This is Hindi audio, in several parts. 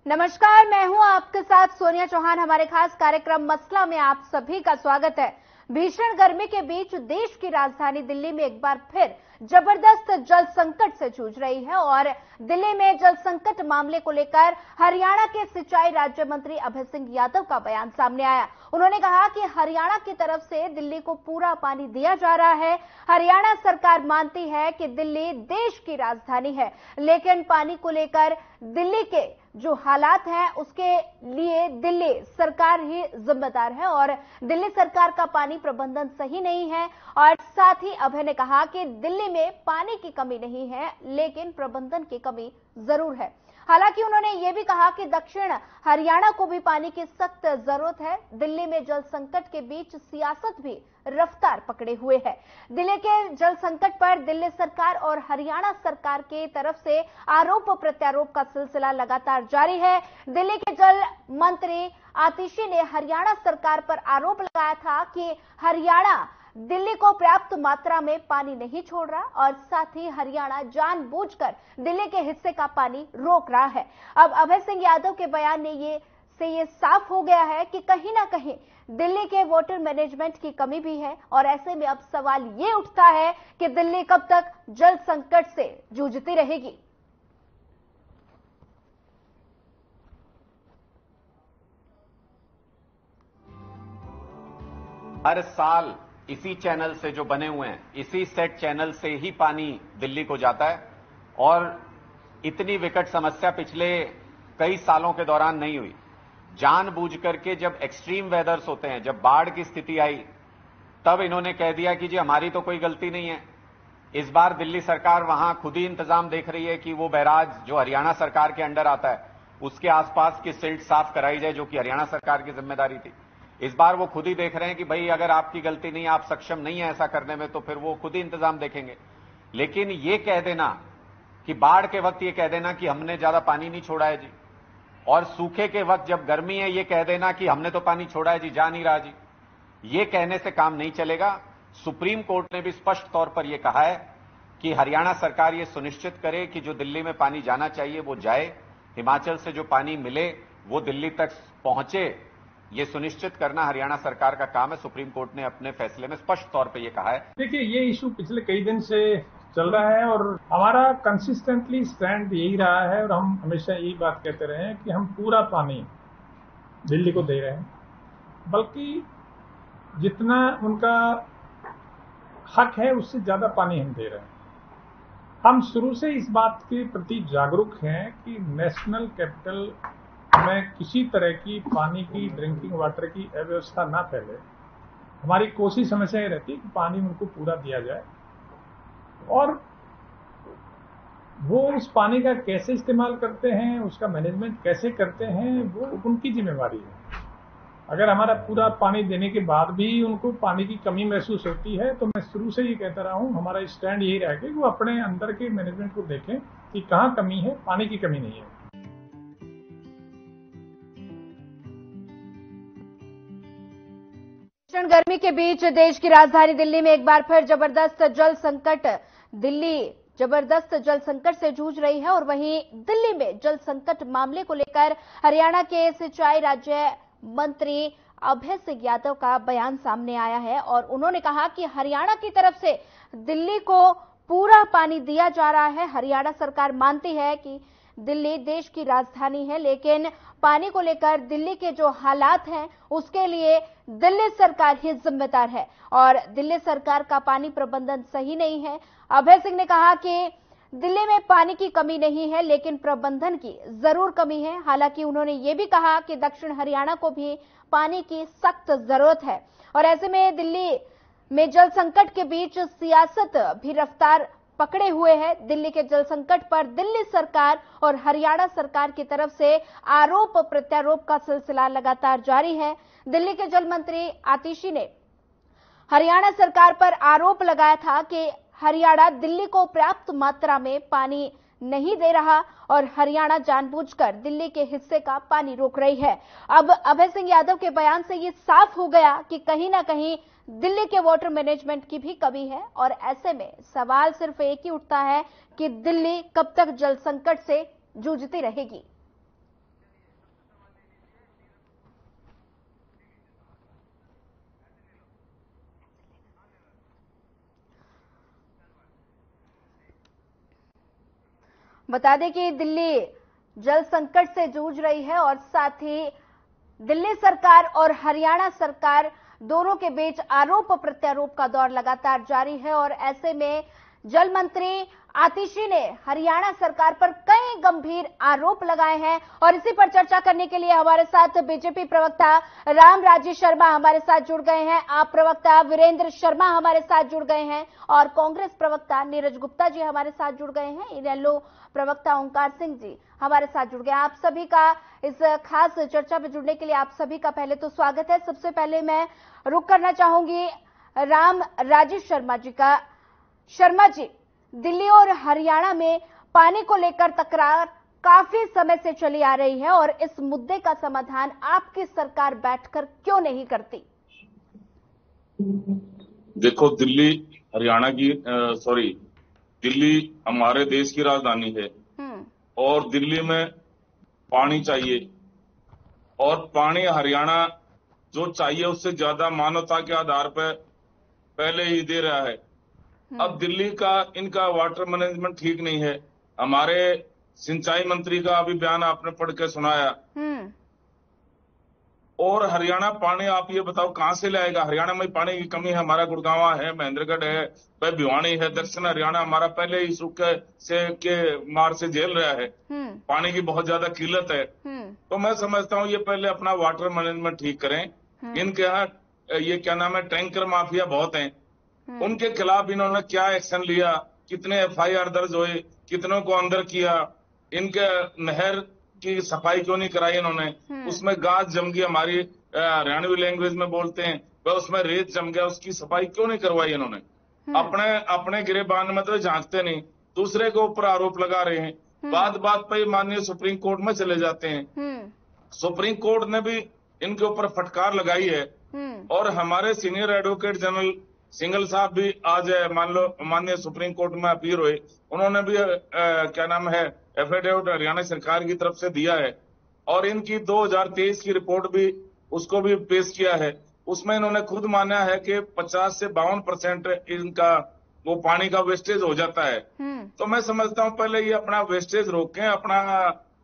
नमस्कार, मैं हूं आपके साथ सोनिया चौहान। हमारे खास कार्यक्रम मसला में आप सभी का स्वागत है। भीषण गर्मी के बीच देश की राजधानी दिल्ली में एक बार फिर जबरदस्त जल संकट से जूझ रही है और दिल्ली में जल संकट मामले को लेकर हरियाणा के सिंचाई राज्य मंत्री अभय सिंह यादव का बयान सामने आया। उन्होंने कहा कि हरियाणा की तरफ से दिल्ली को पूरा पानी दिया जा रहा है। हरियाणा सरकार मानती है कि दिल्ली देश की राजधानी है, लेकिन पानी को लेकर दिल्ली के जो हालात हैं उसके लिए दिल्ली सरकार ही जिम्मेदार है और दिल्ली सरकार का पानी प्रबंधन सही नहीं है। और साथ ही अभय ने कहा कि दिल्ली में पानी की कमी नहीं है, लेकिन प्रबंधन की कमी जरूर है। हालांकि उन्होंने ये भी कहा कि दक्षिण हरियाणा को भी पानी की सख्त जरूरत है। दिल्ली में जल संकट के बीच सियासत भी रफ्तार पकड़े हुए है। दिल्ली के जल संकट पर दिल्ली सरकार और हरियाणा सरकार की तरफ से आरोप प्रत्यारोप का सिलसिला लगातार जारी है। दिल्ली के जल मंत्री आतिशी ने हरियाणा सरकार पर आरोप लगाया था कि हरियाणा दिल्ली को पर्याप्त मात्रा में पानी नहीं छोड़ रहा और साथ ही हरियाणा जानबूझकर दिल्ली के हिस्से का पानी रोक रहा है। अब अभय सिंह यादव के बयान ने ये साफ हो गया है कि कहीं ना कहीं दिल्ली के वाटर मैनेजमेंट की कमी भी है और ऐसे में अब सवाल ये उठता है कि दिल्ली कब तक जल संकट से जूझती रहेगी। हर साल इसी चैनल से जो बने हुए हैं, इसी सेट चैनल से ही पानी दिल्ली को जाता है और इतनी विकट समस्या पिछले कई सालों के दौरान नहीं हुई। जानबूझ करके जब एक्सट्रीम वेदर्स होते हैं, जब बाढ़ की स्थिति आई, तब इन्होंने कह दिया कि जी हमारी तो कोई गलती नहीं है। इस बार दिल्ली सरकार वहां खुद ही इंतजाम देख रही है कि वो बैराज जो हरियाणा सरकार के अंडर आता है उसके आसपास की सिल्ट साफ कराई जाए, जो कि हरियाणा सरकार की जिम्मेदारी थी। इस बार वो खुद ही देख रहे हैं कि भाई अगर आपकी गलती नहीं है, आप सक्षम नहीं है ऐसा करने में, तो फिर वो खुद ही इंतजाम देखेंगे। लेकिन ये कह देना कि बाढ़ के वक्त ये कह देना कि हमने ज्यादा पानी नहीं छोड़ा है जी, और सूखे के वक्त जब गर्मी है ये कह देना कि हमने तो पानी छोड़ा है जी, जा नहीं रहा जी, ये कहने से काम नहीं चलेगा। सुप्रीम कोर्ट ने भी स्पष्ट तौर पर यह कहा है कि हरियाणा सरकार ये सुनिश्चित करे कि जो दिल्ली में पानी जाना चाहिए वो जाए, हिमाचल से जो पानी मिले वो दिल्ली तक पहुंचे, ये सुनिश्चित करना हरियाणा सरकार का काम है। सुप्रीम कोर्ट ने अपने फैसले में स्पष्ट तौर पे ये कहा है। देखिए, ये इशू पिछले कई दिन से चल रहा है और हमारा कंसिस्टेंटली स्टैंड यही रहा है और हम हमेशा यही बात कहते रहे हैं कि हम पूरा पानी दिल्ली को दे रहे हैं, बल्कि जितना उनका हक है उससे ज्यादा पानी हम दे रहे हैं। हम शुरू से इस बात के प्रति जागरूक हैं कि नेशनल कैपिटल में किसी तरह की पानी की, ड्रिंकिंग वाटर की अव्यवस्था ना फैले। हमारी कोशिश हमेशा ये रहती है कि पानी उनको पूरा दिया जाए और वो उस पानी का कैसे इस्तेमाल करते हैं, उसका मैनेजमेंट कैसे करते हैं, वो उनकी जिम्मेवारी है। अगर हमारा पूरा पानी देने के बाद भी उनको पानी की कमी महसूस होती है तो मैं शुरू से ये कहता रहा हूं, हमारा स्टैंड यही रहेगा कि वो अपने अंदर के मैनेजमेंट को देखें कि कहां कमी है, पानी की कमी नहीं है। भीषण गर्मी के बीच देश की राजधानी दिल्ली में एक बार फिर जबरदस्त जल संकट से जूझ रही है और वहीं दिल्ली में जल संकट मामले को लेकर हरियाणा के सिंचाई राज्य मंत्री अभय सिंह यादव का बयान सामने आया है और उन्होंने कहा कि हरियाणा की तरफ से दिल्ली को पूरा पानी दिया जा रहा है। हरियाणा सरकार मानती है कि दिल्ली देश की राजधानी है, लेकिन पानी को लेकर दिल्ली के जो हालात हैं उसके लिए दिल्ली सरकार ही जिम्मेदार है और दिल्ली सरकार का पानी प्रबंधन सही नहीं है। अभय सिंह ने कहा कि दिल्ली में पानी की कमी नहीं है, लेकिन प्रबंधन की जरूर कमी है। हालांकि उन्होंने ये भी कहा कि दक्षिण हरियाणा को भी पानी की सख्त जरूरत है और ऐसे में दिल्ली में जल संकट के बीच सियासत भी रफ्तार पकड़े हुए हैं। दिल्ली के जल संकट पर दिल्ली सरकार और हरियाणा सरकार की तरफ से आरोप प्रत्यारोप का सिलसिला लगातार जारी है। दिल्ली के जल मंत्री आतिशी ने हरियाणा सरकार पर आरोप लगाया था कि हरियाणा दिल्ली को पर्याप्त मात्रा में पानी नहीं दे रहा और हरियाणा जानबूझकर दिल्ली के हिस्से का पानी रोक रही है। अब अभय सिंह यादव के बयान से ये साफ हो गया कि कहीं ना कहीं दिल्ली के वाटर मैनेजमेंट की भी कमी है और ऐसे में सवाल सिर्फ एक ही उठता है कि दिल्ली कब तक जल संकट से जूझती रहेगी। बता दें कि दिल्ली जल संकट से जूझ रही है और साथ ही दिल्ली सरकार और हरियाणा सरकार दोनों के बीच आरोप प्रत्यारोप का दौर लगातार जारी है और ऐसे में जल मंत्री आतिशी ने हरियाणा सरकार पर कई गंभीर आरोप लगाए हैं और इसी पर चर्चा करने के लिए हमारे साथ बीजेपी प्रवक्ता राम राजेश शर्मा हमारे साथ जुड़ गए हैं, आप प्रवक्ता वीरेंद्र शर्मा हमारे साथ जुड़ गए हैं और कांग्रेस प्रवक्ता नीरज गुप्ता जी हमारे साथ जुड़ गए हैं, इनेलो प्रवक्ता ओंकार सिंह जी हमारे साथ जुड़ गए हैं। आप सभी का इस खास चर्चा में जुड़ने के लिए आप सभी का पहले तो स्वागत है। सबसे पहले मैं रुख करना चाहूंगी राम राजेश शर्मा जी का। शर्मा जी, दिल्ली और हरियाणा में पानी को लेकर तकरार काफी समय से चली आ रही है और इस मुद्दे का समाधान आपकी सरकार बैठकर क्यों नहीं करती? देखो, दिल्ली हरियाणा की दिल्ली हमारे देश की राजधानी है और दिल्ली में पानी चाहिए और पानी हरियाणा जो चाहिए उससे ज्यादा मानवता के आधार पर पहले ही दे रहा है। अब दिल्ली का इनका वाटर मैनेजमेंट ठीक नहीं है। हमारे सिंचाई मंत्री का अभी बयान आपने पढ़ के सुनाया। और हरियाणा पानी आप ये बताओ कहां से लाएगा? हरियाणा में पानी की कमी है। हमारा गुड़गांव है, महेंद्रगढ़ है, भिवानी है, दक्षिण हरियाणा हमारा पहले ही सूखे से के मार से झेल रहा है। पानी की बहुत ज्यादा किल्लत है। तो मैं समझता हूँ ये पहले अपना वाटर मैनेजमेंट ठीक करें। इनके यहाँ ये क्या नाम है, टैंकर माफिया बहुत हैं। उनके खिलाफ इन्होंने क्या एक्शन लिया, कितने FIR दर्ज हुए, कितनों को अंदर किया, इनके नहर की सफाई क्यों नहीं कराई इन्होंने? उसमें गाज जम गई, हमारी हरियाणवी लैंग्वेज में बोलते हैं, वह उसमें रेत जम गया, उसकी सफाई क्यों नहीं करवाई इन्होंने? अपने गिरेबान में तो झांकते नहीं, दूसरे के ऊपर आरोप लगा रहे हैं। बात बात पर माननीय सुप्रीम कोर्ट में चले जाते हैं। सुप्रीम कोर्ट ने भी इनके ऊपर फटकार लगाई है और हमारे सीनियर एडवोकेट जनरल सिंघल साहब भी आज मान लो माननीय सुप्रीम कोर्ट में अपील हुए, उन्होंने भी क्या नाम है एफिडेविट हरियाणा सरकार की तरफ से दिया है और इनकी 2023 की रिपोर्ट भी उसको भी पेश किया है। उसमें इन्होंने खुद माना है कि 50 से 52% इनका वो पानी का वेस्टेज हो जाता है। तो मैं समझता हूँ पहले ये अपना वेस्टेज रोकें, अपना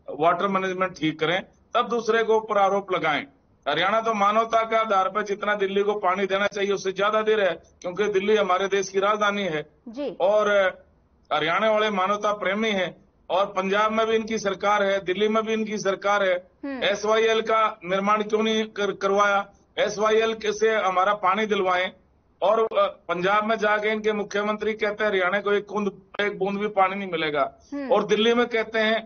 वाटर मैनेजमेंट ठीक करें, तब दूसरे को ऊपर आरोप लगाएं। हरियाणा तो मानवता के आधार पर जितना दिल्ली को पानी देना चाहिए उससे ज्यादा दे रहा है, क्योंकि दिल्ली हमारे देश की राजधानी है जी। और हरियाणा वाले मानवता प्रेमी हैं और पंजाब में भी इनकी सरकार है, दिल्ली में भी इनकी सरकार है। SYL का निर्माण क्यों नहीं करवाया? SYL से हमारा पानी दिलवाएं। और पंजाब में जाके इनके मुख्यमंत्री कहते हैं हरियाणा को एक बूंद भी पानी नहीं मिलेगा और दिल्ली में कहते हैं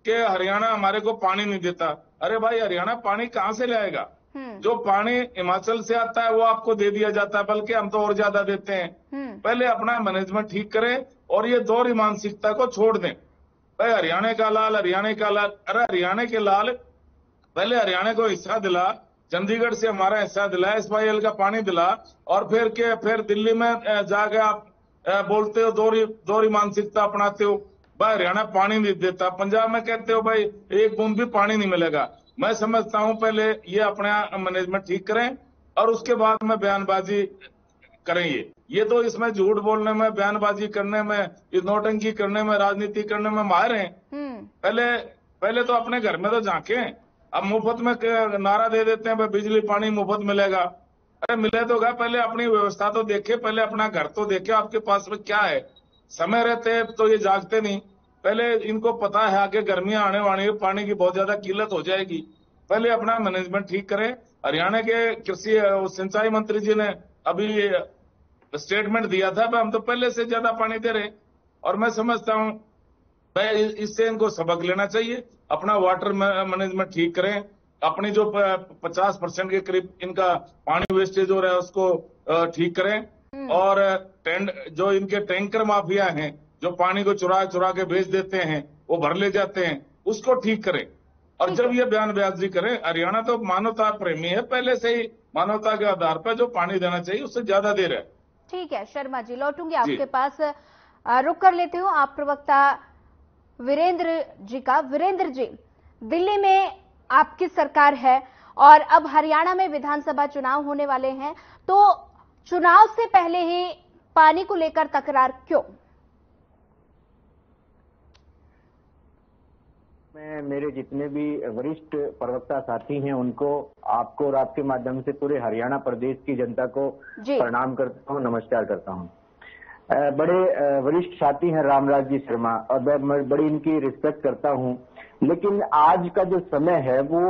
कि हरियाणा हमारे को पानी नहीं देता। अरे भाई, हरियाणा पानी कहां से लाएगा? जो पानी हिमाचल से आता है वो आपको दे दिया जाता है, बल्कि हम तो और ज्यादा देते हैं। पहले अपना मैनेजमेंट ठीक करें और ये दोहरी मानसिकता को छोड़ दें। भाई हरियाणा का लाल, हरियाणा का लाल, अरे हरियाणा के लाल, पहले हरियाणा को हिस्सा दिला, चंडीगढ़ से हमारा हिस्सा दिला, SYL का पानी दिला और फिर दिल्ली में जाके आप बोलते हो दोहरी मानसिकता अपनाते हो। भाई हरियाणा पानी नहीं देता, पंजाब में कहते हो भाई एक बूंद भी पानी नहीं मिलेगा। मैं समझता हूं पहले ये अपना मैनेजमेंट ठीक करें और उसके बाद में बयानबाजी करें। ये तो इसमें झूठ बोलने में, बयानबाजी करने में, इस नौटंकी करने में, राजनीति करने में माहिर हैं। पहले तो अपने घर में तो झांकें। अब मुफ्त में नारा दे देते हैं भाई बिजली पानी मुफ्त मिलेगा। अरे मिले तो क्या, पहले अपनी व्यवस्था तो देखे, पहले अपना घर तो देखे आपके पास में क्या है। समय रहते तो ये जागते नहीं। पहले इनको पता है आगे गर्मियां आने वाली है, पानी की बहुत ज्यादा किल्लत हो जाएगी। पहले अपना मैनेजमेंट ठीक करें। हरियाणा के कृषि सिंचाई मंत्री जी ने अभी स्टेटमेंट दिया था हम तो पहले से ज्यादा पानी दे रहे और मैं समझता हूं भाई इससे इनको सबक लेना चाहिए। अपना वाटर मैनेजमेंट ठीक करें। अपनी जो 50% के करीब इनका पानी वेस्टेज हो रहा है उसको ठीक करें और जो इनके टैंकर माफिया हैं जो पानी को चुरा के बेच देते हैं, वो भर ले जाते हैं, उसको ठीक करें। और जब ये बयानबाजी करें, हरियाणा तो मानवता प्रेमी है, पहले से ही मानवता के आधार पर जो पानी देना चाहिए उससे ज्यादा दे रहा है। ठीक है शर्मा जी, लौटूंगी आपके पास, रुक कर लेती हूँ आप प्रवक्ता वीरेंद्र जी का। वीरेंद्र जी, दिल्ली में आपकी सरकार है और अब हरियाणा में विधानसभा चुनाव होने वाले हैं, तो चुनाव से पहले ही पानी को लेकर तकरार क्यों? मैं मेरे जितने भी वरिष्ठ प्रवक्ता साथी हैं उनको, आपको और आपके माध्यम से पूरे हरियाणा प्रदेश की जनता को प्रणाम करता हूं, नमस्कार करता हूं। बड़े वरिष्ठ साथी हैं रामराज जी शर्मा और मैं बड़ी इनकी रिस्पेक्ट करता हूं, लेकिन आज का जो समय है वो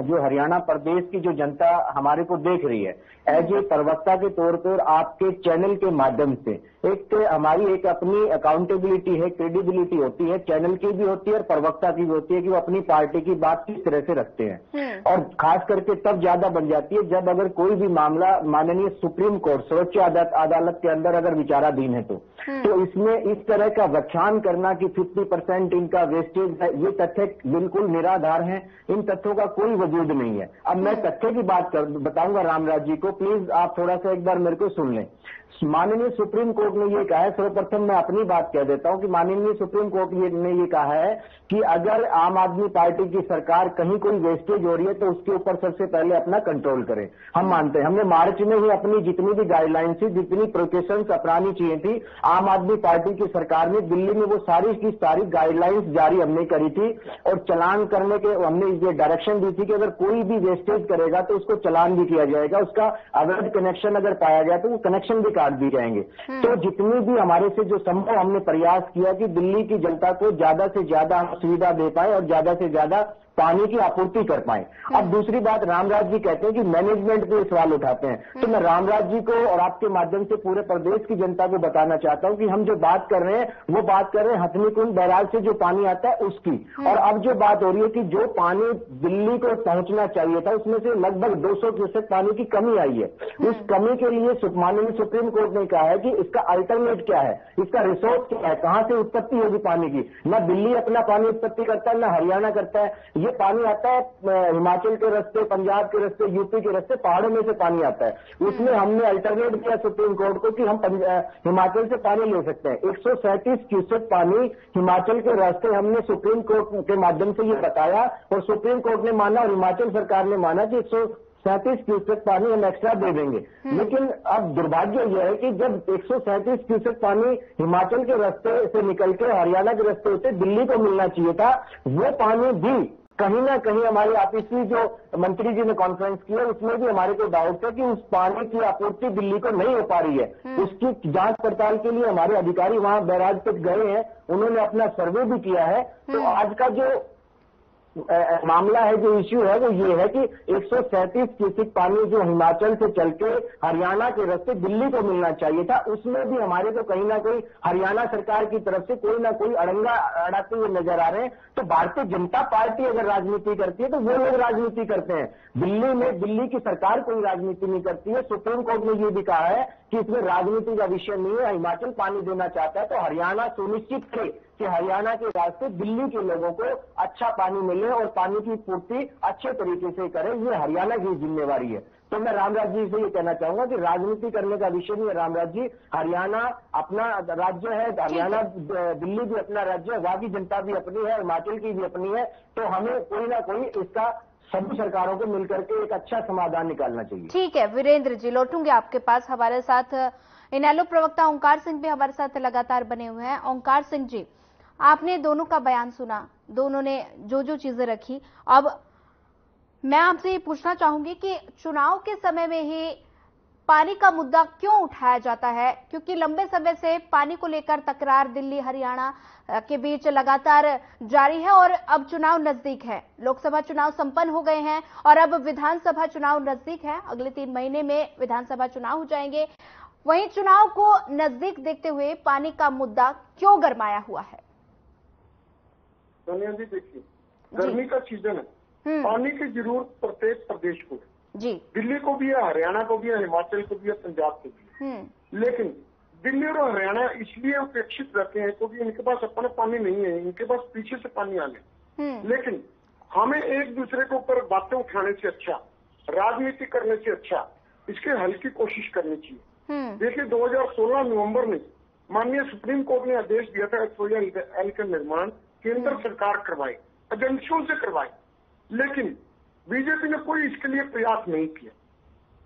जो हरियाणा प्रदेश की जो जनता हमारे को देख रही है, एज ए प्रवक्ता के तौर पर आपके चैनल के माध्यम से हमारी एक अपनी अकाउंटेबिलिटी है, क्रेडिबिलिटी होती है, चैनल की भी होती है और प्रवक्ता की भी होती है कि वो अपनी पार्टी की बात किस तरह से रखते हैं। और खास करके तब ज्यादा बन जाती है जब अगर कोई भी मामला माननीय सुप्रीम कोर्ट सर्वोच्च अदालत के अंदर अगर विचाराधीन है तो इसमें इस तरह का व्याख्यान करना कि 50% इनका वेस्टेज है, ये तथ्य बिल्कुल निराधार हैं। इन तथ्यों का कोई वजूद नहीं है। अब मैं तथ्य की बात बताऊंगा रामराज जी को, प्लीज आप थोड़ा सा एक बार मेरे को सुन लें। माननीय सुप्रीम कोर्ट ने ये कहा है, सर्वप्रथम मैं अपनी बात कह देता हूं कि माननीय सुप्रीम कोर्ट ने ये कहा है कि अगर आम आदमी पार्टी की सरकार कहीं कोई वेस्टेज हो रही है तो उसके ऊपर सबसे पहले अपना कंट्रोल करे। हम मानते हैं, हमने मार्च में ही अपनी जितनी भी गाइडलाइन थी, जितनी प्रोकेशंस अपनानी चाहिए थी, आम आदमी पार्टी की सरकार ने दिल्ली में वो सारी की सारी गाइडलाइंस जारी हमने करी थी और चालान करने के हमने ये डायरेक्शन दी थी कि अगर कोई भी वेस्टेज करेगा तो उसको चालान भी किया जाएगा, उसका अवैध कनेक्शन अगर पाया गया तो वो कनेक्शन भी काट दिए जाएंगे। तो जितनी भी हमारे से जो संभव हमने प्रयास किया कि दिल्ली की जनता को ज्यादा से ज्यादा हम सुविधा दे पाए और ज्यादा से ज्यादा पानी की आपूर्ति कर पाए। अब दूसरी बात, रामराज जी कहते हैं कि मैनेजमेंट पे सवाल उठाते हैं, तो मैं रामराज जी को और आपके माध्यम से पूरे प्रदेश की जनता को बताना चाहता हूं कि हम जो बात कर रहे हैं वो बात कर रहे हैं हथनीकुंड बैराज से जो पानी आता है उसकी। और अब जो बात हो रही है कि जो पानी दिल्ली को पहुंचना चाहिए था उसमें से लगभग 200 क्यूसेक पानी की कमी आई है। उस कमी के लिए माननीय सुप्रीम कोर्ट ने कहा है कि इसका अल्टरनेट क्या है, इसका रिसोर्स क्या है, कहां से उत्पत्ति होगी पानी की। न दिल्ली अपना पानी उत्पत्ति करता है, न हरियाणा करता है। ये पानी आता है हिमाचल के रास्ते, पंजाब के रास्ते, यूपी के रास्ते, पहाड़ों में से पानी आता है। उसमें हमने अल्टरनेट किया सुप्रीम कोर्ट को कि हम हिमाचल से पानी ले सकते हैं। 137 क्यूसेक पानी हिमाचल के रास्ते हमने सुप्रीम कोर्ट के माध्यम से ये बताया और सुप्रीम कोर्ट ने माना और हिमाचल सरकार ने माना कि 137 क्यूसेक पानी हम एक्स्ट्रा दे देंगे। लेकिन अब दुर्भाग्य यह है कि जब 137 क्यूसेक पानी हिमाचल के रास्ते से निकल के हरियाणा के रास्ते से दिल्ली को मिलना चाहिए था, वो पानी भी कहीं ना कहीं हमारी ऑफिस जो मंत्री जी ने कॉन्फ्रेंस की है उसमें भी हमारे को डाउट है कि उस पानी की आपूर्ति दिल्ली को नहीं हो पा रही है। उसकी जांच पड़ताल के लिए हमारे अधिकारी वहां बैराज तक गए हैं, उन्होंने अपना सर्वे भी किया है। तो आज का जो मामला है, जो इश्यू है वो ये है कि 137 क्यूसेक पानी जो हिमाचल से चल के हरियाणा के रास्ते दिल्ली को मिलना चाहिए था, उसमें भी हमारे को कहीं ना कहीं हरियाणा सरकार की तरफ से कोई ना कोई अड़ंगा अड़ाते हुए नजर आ रहे हैं। तो भारतीय जनता पार्टी अगर राजनीति करती है तो वो लोग राजनीति करते हैं, दिल्ली में दिल्ली की सरकार कोई राजनीति नहीं करती है। सुप्रीम कोर्ट ने ये भी कहा है कि इसमें राजनीति का विषय नहीं है। हिमाचल पानी देना चाहता है तो हरियाणा सुनिश्चित करे कि हरियाणा के रास्ते दिल्ली के लोगों को अच्छा पानी मिले और पानी की पूर्ति अच्छे तरीके से करे, ये हरियाणा की जिम्मेवारी है। तो मैं रामराज जी से ये कहना चाहूंगा कि राजनीति करने का विषय नहीं है रामराज जी। हरियाणा अपना राज्य है, हरियाणा दिल्ली भी अपना राज्य है, वहां की जनता भी अपनी है, हिमाचल की भी अपनी है। तो हमें कोई ना कोई इसका सभी सरकारों को मिलकर के एक अच्छा समाधान निकालना चाहिए। ठीक है वीरेंद्र जी, लौटूंगे आपके पास। हमारे साथ इनेलो प्रवक्ता ओंकार सिंह भी हमारे साथ लगातार बने हुए हैं। ओंकार सिंह जी, आपने दोनों का बयान सुना, दोनों ने जो जो चीजें रखी। अब मैं आपसे ये पूछना चाहूंगी कि चुनाव के समय में ही पानी का मुद्दा क्यों उठाया जाता है, क्योंकि लंबे समय से पानी को लेकर तकरार दिल्ली हरियाणा के बीच लगातार जारी है और अब चुनाव नजदीक है। लोकसभा चुनाव संपन्न हो गए हैं और अब विधानसभा चुनाव नजदीक है। अगले 3 महीने में विधानसभा चुनाव हो जाएंगे। वहीं चुनाव को नजदीक देखते हुए पानी का मुद्दा क्यों गरमाया हुआ है? सोनिया जी, देखिए, गर्मी का सीजन है, पानी की जरूरत प्रत्येक प्रदेश को है जी। दिल्ली को भी है, हरियाणा को भी है, हिमाचल को भी है, पंजाब को भी है। लेकिन दिल्ली और हरियाणा इसलिए उपेक्षित रहते हैं क्योंकि इनके पास अपना पानी नहीं है, इनके पास पीछे से पानी आने। लेकिन हमें एक दूसरे के ऊपर बातें उठाने से अच्छा, राजनीति करने से अच्छा, इसके हल की कोशिश करनी चाहिए। देखिए, 2016 नवंबर में माननीय सुप्रीम कोर्ट ने आदेश दिया था SOEL का निर्माण केंद्र सरकार करवाए, एजेंसियों से करवाए, लेकिन बीजेपी ने कोई इसके लिए प्रयास नहीं किया।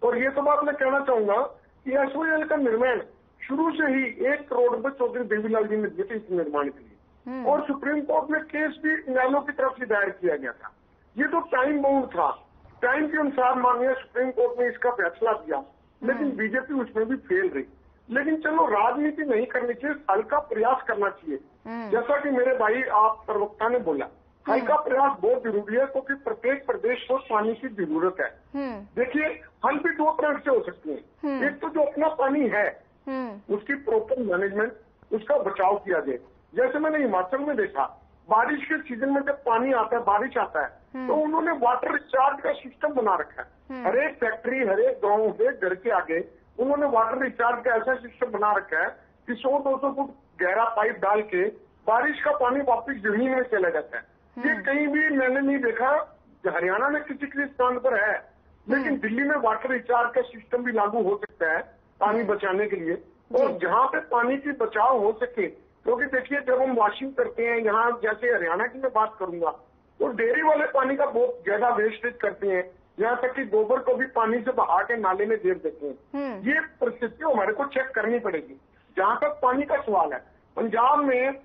और ये तो बात मैं कहना चाहूंगा कि SOEL का निर्माण शुरू से ही 1 करोड़ रुपए चौधरी देवीलाल जी ने दिए थे इस निर्माण के लिए। और सुप्रीम कोर्ट में केस भी न्यायालयों की तरफ से दायर किया गया था। ये तो टाइम बाउंड था, टाइम के अनुसार माननीय सुप्रीम कोर्ट ने इसका फैसला दिया, लेकिन बीजेपी उसमें भी फेल रही। लेकिन चलो, राजनीति नहीं करनी चाहिए, हल का प्रयास करना चाहिए। जैसा कि मेरे भाई आप प्रवक्ता ने बोला, हल का प्रयास बहुत जरूरी है, क्योंकि प्रत्येक प्रदेश को पानी की जरूरत है। देखिए, हल भी दो तरह से हो सकते हैं। एक तो जो अपना पानी है उसकी प्रॉपर मैनेजमेंट, उसका बचाव किया जाए। जैसे मैंने हिमाचल में देखा, बारिश के सीजन में जब पानी आता है, बारिश आता है, तो उन्होंने वाटर रिचार्ज का सिस्टम बना रखा है। हर एक फैक्ट्री, हर एक गाँव के घर के आगे उन्होंने वाटर रिचार्ज का ऐसा सिस्टम बना रखा है कि 100-200 फुट गहरा पाइप डाल के बारिश का पानी वापस जमीन में चला जाता है। ये कहीं भी मैंने नहीं देखा, हरियाणा में किसी किसी स्थान पर है, लेकिन दिल्ली में वाटर रिचार्ज का सिस्टम भी लागू हो सकता है पानी बचाने के लिए। और जहाँ पे पानी की बचाव हो सके, क्योंकि देखिए, जब हम वॉशिंग करते हैं, यहाँ जैसे हरियाणा की मैं बात करूंगा, तो डेयरी वाले पानी का बहुत ज्यादा वेस्टेज करते हैं, यहाँ तक कि गोबर को भी पानी से बहा के नाले में गिर देते हैं। ये परिस्थिति हमारे को चेक करनी पड़ेगी। जहाँ तक पानी का सवाल है, पंजाब में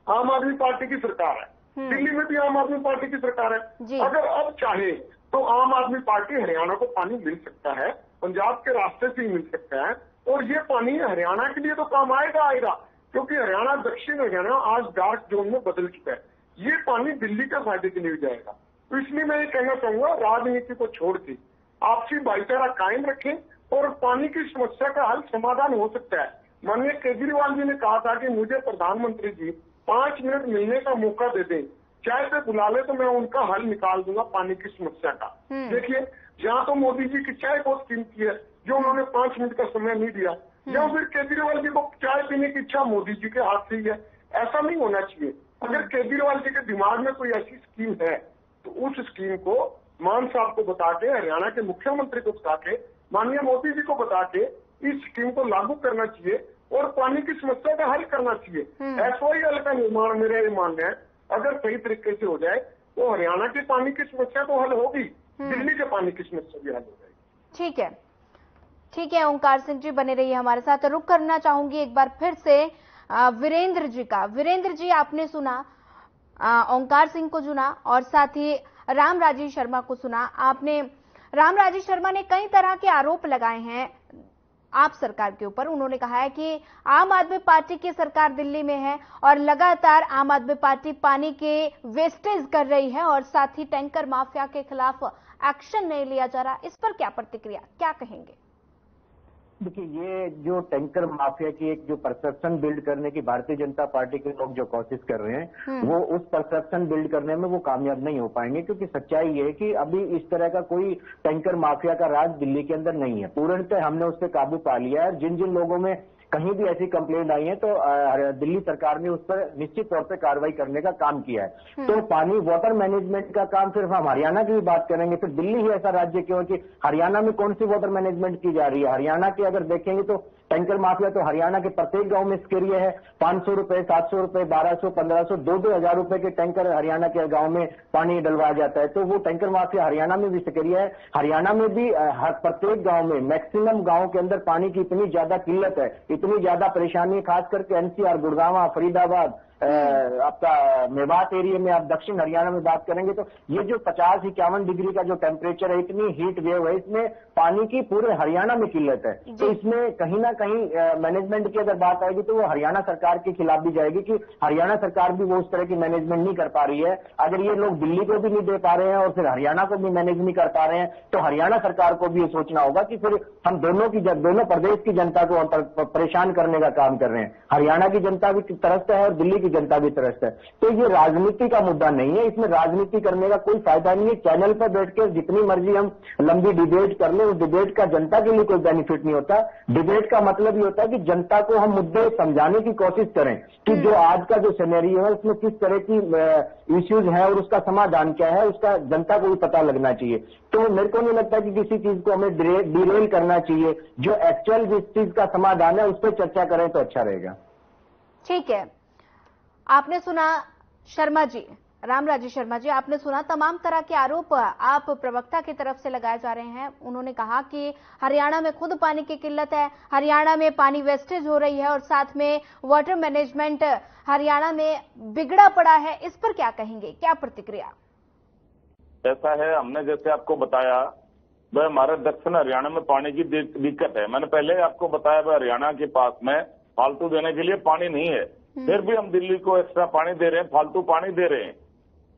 आम आदमी पार्टी की सरकार है, दिल्ली में भी आम आदमी पार्टी की सरकार है। अगर अब चाहे तो आम आदमी पार्टी हरियाणा को पानी मिल सकता है, पंजाब के रास्ते से ही मिल सकता है, और ये पानी हरियाणा के लिए तो काम आएगा, क्योंकि हरियाणा, दक्षिण हरियाणा आज डार्क जोन में बदल चुका है। ये पानी दिल्ली के फायदे के लिए जाएगा। तो इसलिए मैं ये कहना चाहूंगा, राजनीति को छोड़ के आपसी भाईचारा कायम रखें, और पानी की समस्या का हल समाधान हो सकता है। माननीय केजरीवाल जी ने कहा था कि मुझे प्रधानमंत्री जी 5 मिनट मिलने का मौका दे दें, चाय पे बुला ले तो मैं उनका हल निकाल दूंगा पानी की समस्या का। देखिए, जहाँ तो मोदी जी की चाय बहुत कीमती है, जो उन्होंने 5 मिनट का समय नहीं दिया, या फिर केजरीवाल जी को चाय पीने की इच्छा मोदी जी के हाथ से ही है। ऐसा नहीं होना चाहिए। अगर केजरीवाल जी के दिमाग में कोई ऐसी स्कीम है, तो उस स्कीम को मान साहब को बता के, हरियाणा के मुख्यमंत्री को बता के, माननीय मोदी जी को बता के इस स्कीम को लागू करना चाहिए और पानी की समस्या का हल करना चाहिए। SYL का निर्माण, मेरा ये मानना है, अगर सही तरीके से हो जाए तो हरियाणा की पानी की समस्या तो हल होगी, दिल्ली के पानी की समस्या भी हल हो जाएगी। ठीक है ओंकार सिंह जी, बने रहिए हमारे साथ। रुक करना चाहूंगी एक बार फिर से वीरेंद्र जी का। वीरेंद्र जी, आपने सुना ओंकार सिंह को सुना और साथ ही राम राजेश शर्मा को सुना। आपने, राम राजेश शर्मा ने कई तरह के आरोप लगाए हैं आप सरकार के ऊपर। उन्होंने कहा है कि आम आदमी पार्टी की सरकार दिल्ली में है और लगातार आम आदमी पार्टी पानी के वेस्टेज कर रही है, और साथ ही टैंकर माफिया के खिलाफ एक्शन नहीं लिया जा रहा। इस पर क्या प्रतिक्रिया, क्या कहेंगे? देखिए, ये जो टैंकर माफिया की एक जो परसेप्शन बिल्ड करने की भारतीय जनता पार्टी के लोग जो कोशिश कर रहे हैं, वो उस परसेप्शन बिल्ड करने में वो कामयाब नहीं हो पाएंगे, क्योंकि सच्चाई ये है कि अभी इस तरह का कोई टैंकर माफिया का राज दिल्ली के अंदर नहीं है। पूर्णतः हमने उस पर काबू पा लिया है। जिन जिन लोगों में कहीं भी ऐसी कंप्लेंट आई है, तो दिल्ली सरकार ने उस पर निश्चित तौर पे कार्रवाई करने का काम किया है। तो पानी वाटर मैनेजमेंट का काम सिर्फ हम हरियाणा की भी बात करेंगे, फिर दिल्ली ही ऐसा राज्य क्यों है कि हरियाणा में कौन सी वाटर मैनेजमेंट की जा रही है? हरियाणा के अगर देखेंगे तो टैंकर माफिया तो हरियाणा के प्रत्येक गांव में सक्रिय है। 500 रुपए, 700 रुपए, 1200, 1500, 2-2 हजार रुपए के टैंकर हरियाणा के गांव में पानी डलवाया जाता है। तो वो टैंकर माफिया हरियाणा में भी सक्रिय है। हरियाणा में भी हर प्रत्येक गांव में, मैक्सिमम गांव के अंदर पानी की इतनी ज्यादा किल्लत है, इतनी ज्यादा परेशानी, खास करके NCR, गुड़गांव, फरीदाबाद, आपका मेवात एरिया में, आप दक्षिण हरियाणा में बात करेंगे तो ये जो 50-51 डिग्री का जो टेम्परेचर है, इतनी हीट वेव है, इसमें पानी की पूरे हरियाणा में किल्लत है। तो इसमें कहीं ना कहीं मैनेजमेंट की अगर बात आएगी तो वो हरियाणा सरकार के खिलाफ भी जाएगी कि हरियाणा सरकार भी वो उस तरह की मैनेजमेंट नहीं कर पा रही है। अगर ये लोग दिल्ली को भी नहीं दे पा रहे हैं और फिर हरियाणा को भी मैनेज नहीं कर पा रहे हैं, तो हरियाणा सरकार को भी ये सोचना होगा कि फिर हम दोनों प्रदेश की जनता को परेशान करने का काम कर रहे हैं। हरियाणा की जनता भी त्रस्त है और दिल्ली की जनता भी त्रस्त है। तो ये राजनीति का मुद्दा नहीं है, इसमें राजनीति करने का कोई फायदा नहीं है। चैनल पर बैठकर जितनी मर्जी हम लंबी डिबेट कर ले, उस डिबेट का जनता के लिए कोई बेनिफिट नहीं होता। डिबेट का मतलब ये होता है कि जनता को हम मुद्दे समझाने की कोशिश करें कि जो आज का जो सिनेरियो है उसमें किस तरह की इश्यूज है और उसका समाधान क्या है, उसका जनता को भी पता लगना चाहिए। तो मेरे को नहीं लगता कि किसी चीज को हमें डिरेल करना चाहिए। जो एक्चुअल जिस चीज का समाधान है उस पर चर्चा करें तो अच्छा रहेगा। ठीक है, आपने सुना शर्मा जी, रामराजी शर्मा जी, आपने सुना तमाम तरह के आरोप आप प्रवक्ता की तरफ से लगाए जा रहे हैं। उन्होंने कहा कि हरियाणा में खुद पानी की किल्लत है, हरियाणा में पानी वेस्टेज हो रही है और साथ में वाटर मैनेजमेंट हरियाणा में बिगड़ा पड़ा है। इस पर क्या कहेंगे, क्या प्रतिक्रिया? ऐसा है, हमने जैसे आपको बताया वह हमारे दक्षिण हरियाणा में पानी की दिक्कत है। मैंने पहले आपको बताया वह हरियाणा के पास में फालतू देने के लिए पानी नहीं है, फिर भी हम दिल्ली को एक्स्ट्रा पानी दे रहे हैं, फालतू पानी दे रहे हैं।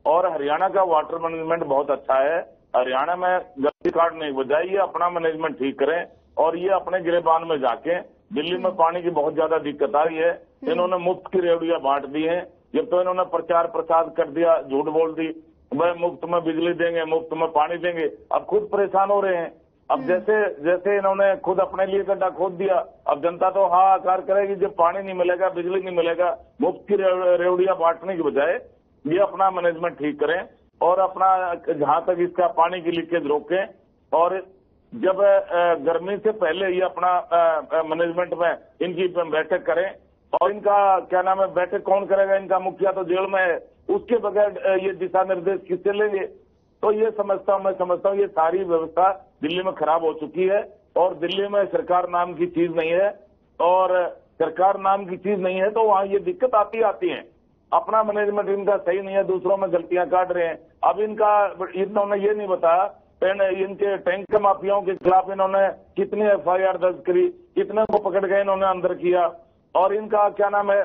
और हरियाणा का वाटर मैनेजमेंट बहुत अच्छा है। हरियाणा में गलती कार्ड नहीं बजाई, ये अपना मैनेजमेंट ठीक करें और ये अपने गिरेबान में जाके, दिल्ली में पानी की बहुत ज्यादा दिक्कत आ रही है। इन्होंने मुफ्त की रेवड़ियां बांट दी हैं, जब तो इन्होंने प्रचार प्रसार कर दिया, झूठ बोल दी, वह मुफ्त में बिजली देंगे, मुफ्त में पानी देंगे। अब खुद परेशान हो रहे हैं। अब जैसे इन्होंने खुद अपने लिए गड्ढा खोद दिया, अब जनता तो हाहाकार करेगी जब पानी नहीं मिलेगा, बिजली नहीं मिलेगा। मुफ्त की रेवड़ियां बांटने की बजाय ये अपना मैनेजमेंट ठीक करें और अपना जहां तक इसका पानी की लीकेज रोकें। और जब गर्मी से पहले ये अपना मैनेजमेंट में इनकी बैठक करें। और इनका क्या नाम है, बैठक कौन करेगा? इनका मुखिया तो जेल में है, उसके बगैर ये दिशा निर्देश किससे लेंगे? तो ये मैं समझता हूँ ये सारी व्यवस्था दिल्ली में खराब हो चुकी है। और दिल्ली में सरकार नाम की चीज नहीं है, और सरकार नाम की चीज नहीं है तो वहां ये दिक्कत आती है। अपना मैनेजमेंट इनका सही नहीं है, दूसरों में गलतियां काट रहे हैं। अब इन्होंने ये नहीं बताया इनके टैंक माफियाओं के खिलाफ इन्होंने कितनी FIR दर्ज करी, कितने को पकड़ गए इन्होंने अंदर किया। और इनका क्या नाम है,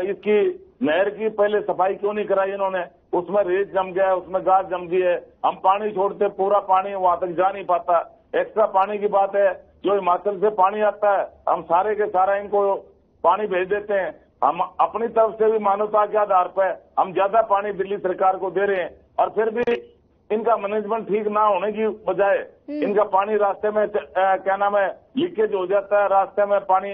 इसकी नहर की पहले सफाई क्यों नहीं कराई इन्होंने? उसमें रेत जम गया है, उसमें गाद जम गई है। हम पानी छोड़ते, पूरा पानी वहां तक जा नहीं पाता। एक्स्ट्रा पानी की बात है, जो हिमाचल से पानी आता है हम सारे के सारा इनको पानी भेज देते हैं। हम अपनी तरफ से भी मानवता के आधार पर हम ज्यादा पानी दिल्ली सरकार को दे रहे हैं, और फिर भी इनका मैनेजमेंट ठीक ना होने की बजाय इनका पानी रास्ते में क्या नाम है लीकेज हो जाता है, रास्ते में पानी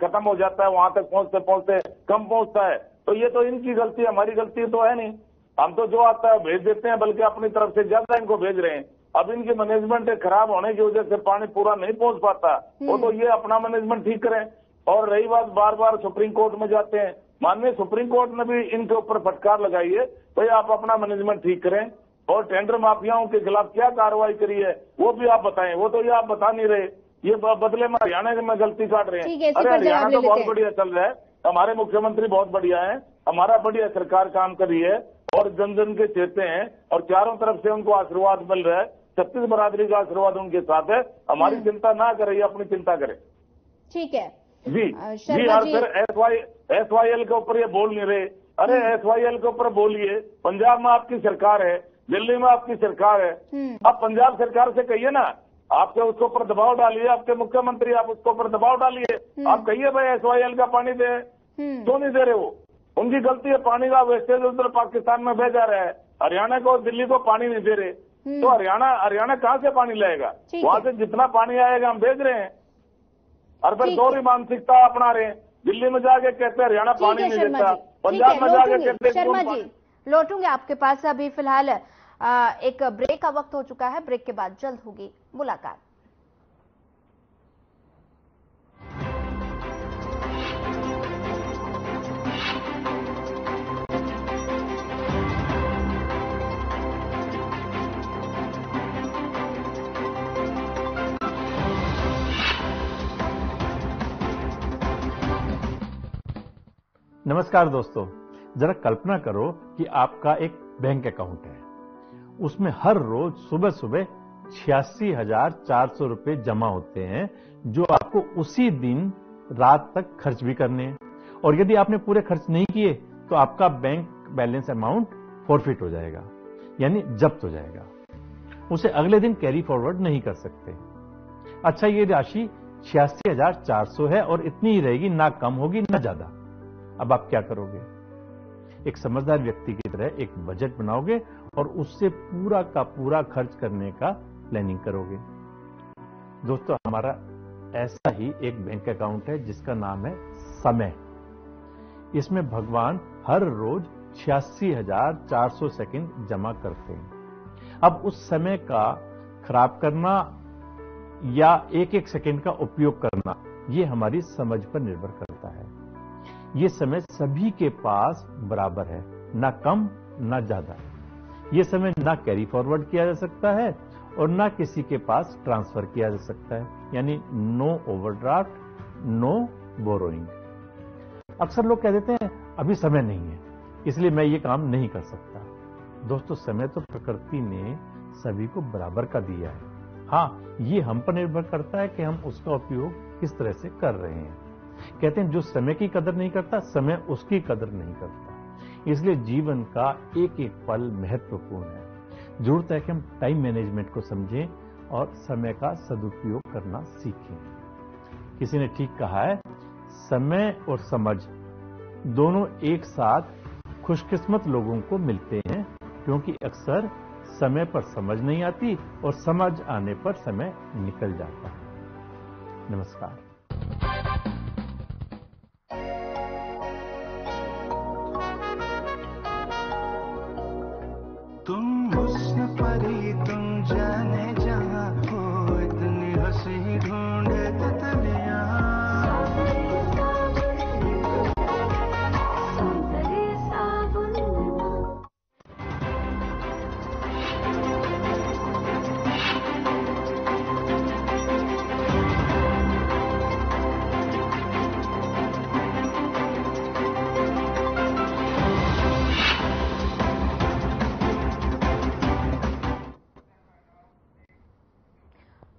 खत्म हो जाता है, वहां तक पहुंचते पहुंचते कम पहुंचता है। तो ये तो इनकी गलती है, हमारी गलती तो है नहीं। हम तो जो आता है भेज देते हैं, बल्कि अपनी तरफ से ज्यादा इनको भेज रहे हैं। अब इनकी मैनेजमेंट खराब होने की वजह से पानी पूरा नहीं पहुंच पाता, वो तो ये अपना मैनेजमेंट ठीक करें। और रही बात, बार बार सुप्रीम कोर्ट में जाते हैं, माननीय सुप्रीम कोर्ट ने भी इनके ऊपर फटकार लगाई है, भाई आप अपना मैनेजमेंट ठीक करें। और टेंडर माफियाओं के खिलाफ क्या कार्रवाई करी है वो भी आप बताएं, वो तो ये आप बता नहीं रहे। ये बदले में हरियाणा में गलती काट रहे हैं। अरे हरियाणा तो बहुत बढ़िया चल रहा है, हमारे मुख्यमंत्री बहुत बढ़िया है, हमारा बढ़िया सरकार काम कर रही है और जन जन के चेते हैं, और चारों तरफ से उनको आशीर्वाद मिल रहा है। 36 बरादरी का आशीर्वाद उनके साथ है। हमारी चिंता ना करें, अपनी चिंता करें। ठीक है जी। और फिर SYL के ऊपर ये बोल नहीं रहे। अरे SYL के ऊपर बोलिए, पंजाब में आपकी सरकार है, दिल्ली में आपकी सरकार है। आप पंजाब सरकार से कहिए ना, आपके उसके ऊपर दबाव डालिए, आपके मुख्यमंत्री आप उसके ऊपर दबाव डालिए, आप कहिए भाई SYL का पानी दे, क्यों नहीं दे रहे हो? उनकी गलती है, पानी का वेस्टेज उधर पाकिस्तान में भेजा रहा है, हरियाणा को और दिल्ली को पानी नहीं दे रहे। तो हरियाणा कहाँ से पानी लाएगा? वहां से जितना पानी आएगा हम भेज रहे हैं, और फिर दोहरी मानसिकता अपना रहे हैं। दिल्ली में जाके कहते हैं हरियाणा पानी नहीं देता, पंजाब में जाके कहते हैं। शर्मा जी, लौटूंगे आपके पास। अभी फिलहाल एक ब्रेक का वक्त हो चुका है, ब्रेक के बाद जल्द होगी मुलाकात। नमस्कार दोस्तों, जरा कल्पना करो कि आपका एक बैंक अकाउंट है, उसमें हर रोज सुबह सुबह 86,400 रुपए जमा होते हैं, जो आपको उसी दिन रात तक खर्च भी करने हैं। और यदि आपने पूरे खर्च नहीं किए तो आपका बैंक बैलेंस अमाउंट फॉरफिट हो जाएगा, यानी जब्त हो जाएगा। उसे अगले दिन कैरी फॉरवर्ड नहीं कर सकते। अच्छा, ये राशि 86,400 है और इतनी ही रहेगी, ना कम होगी ना ज्यादा। अब आप क्या करोगे? एक समझदार व्यक्ति की तरह एक बजट बनाओगे और उससे पूरा का पूरा खर्च करने का प्लानिंग करोगे। दोस्तों, हमारा ऐसा ही एक बैंक अकाउंट है जिसका नाम है समय। इसमें भगवान हर रोज 86,400 सेकंड जमा करते हैं। अब उस समय का खराब करना या एक एक सेकंड का उपयोग करना, ये हमारी समझ पर निर्भर करता है। ये समय सभी के पास बराबर है, ना कम ना ज्यादा। ये समय ना कैरी फॉरवर्ड किया जा सकता है और ना किसी के पास ट्रांसफर किया जा सकता है, यानी नो ओवरड्राफ्ट, नो बोरोइंग। अक्सर लोग कह देते हैं अभी समय नहीं है इसलिए मैं ये काम नहीं कर सकता। दोस्तों, समय तो प्रकृति ने सभी को बराबर का दिया है। हाँ, ये हम पर निर्भर करता है कि हम उसका उपयोग किस तरह से कर रहे हैं। कहते हैं जो समय की कदर नहीं करता, समय उसकी कदर नहीं करता। इसलिए जीवन का एक एक पल महत्वपूर्ण है। जरूरत है कि हम टाइम मैनेजमेंट को समझें और समय का सदुपयोग करना सीखें। किसी ने ठीक कहा है, समय और समझ दोनों एक साथ खुशकिस्मत लोगों को मिलते हैं, क्योंकि अक्सर समय पर समझ नहीं आती और समझ आने पर समय निकल जाता है। नमस्कार। तुम हुस्न परी तुम जाने जहां हो, इतनी हंसी ढूंढे तितलियां।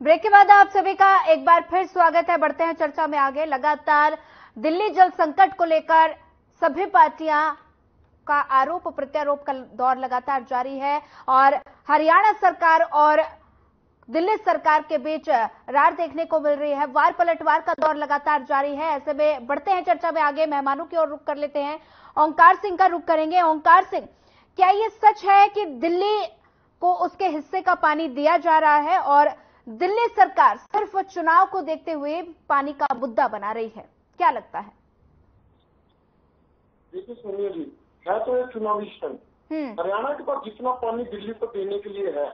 ब्रेक के बाद आप सभी का एक बार फिर स्वागत है। बढ़ते हैं चर्चा में आगे। लगातार दिल्ली जल संकट को लेकर सभी पार्टियां का आरोप प्रत्यारोप का दौर लगातार जारी है और हरियाणा सरकार और दिल्ली सरकार के बीच रार देखने को मिल रही है। वार पलटवार का दौर लगातार जारी है। ऐसे में बढ़ते हैं चर्चा में आगे। मेहमानों की ओर रुख कर लेते हैं। ओंकार सिंह का रुख करेंगे। ओंकार सिंह, क्या ये सच है कि दिल्ली को उसके हिस्से का पानी दिया जा रहा है और दिल्ली सरकार सिर्फ चुनाव को देखते हुए पानी का मुद्दा बना रही है? क्या लगता है? देखिए सोनिया जी, है तो एक चुनावी स्टंट। हरियाणा के पास जितना पानी दिल्ली को देने के लिए है,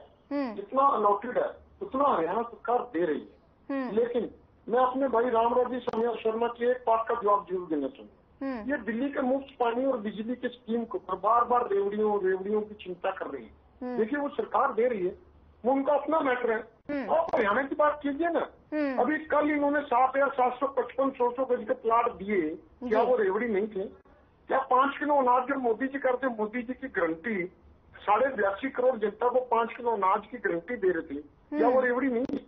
जितना अलॉटेड है, उतना हरियाणा सरकार दे रही है। लेकिन मैं अपने भाई रामराजी शर्मा के एक बात का जवाब जरूर देना चाहूंगा। ये दिल्ली के मुफ्त पानी और बिजली के स्कीम को बार बार रेवड़ियों की चिंता कर रही है। देखिए, वो सरकार दे रही है, वो उनका अपना मैटर है। और हरियाणा की बात कीजिए ना, अभी कल इन्होंने 7,755 100 गज के प्लाट दिए, क्या वो रेवड़ी नहीं थे? क्या 5 किलो अनाज जो मोदी जी करते, मोदी जी की गारंटी 82.5 करोड़ जनता को 5 किलो अनाज की गारंटी दे रहे थे, क्या वो रेवड़ी नहीं?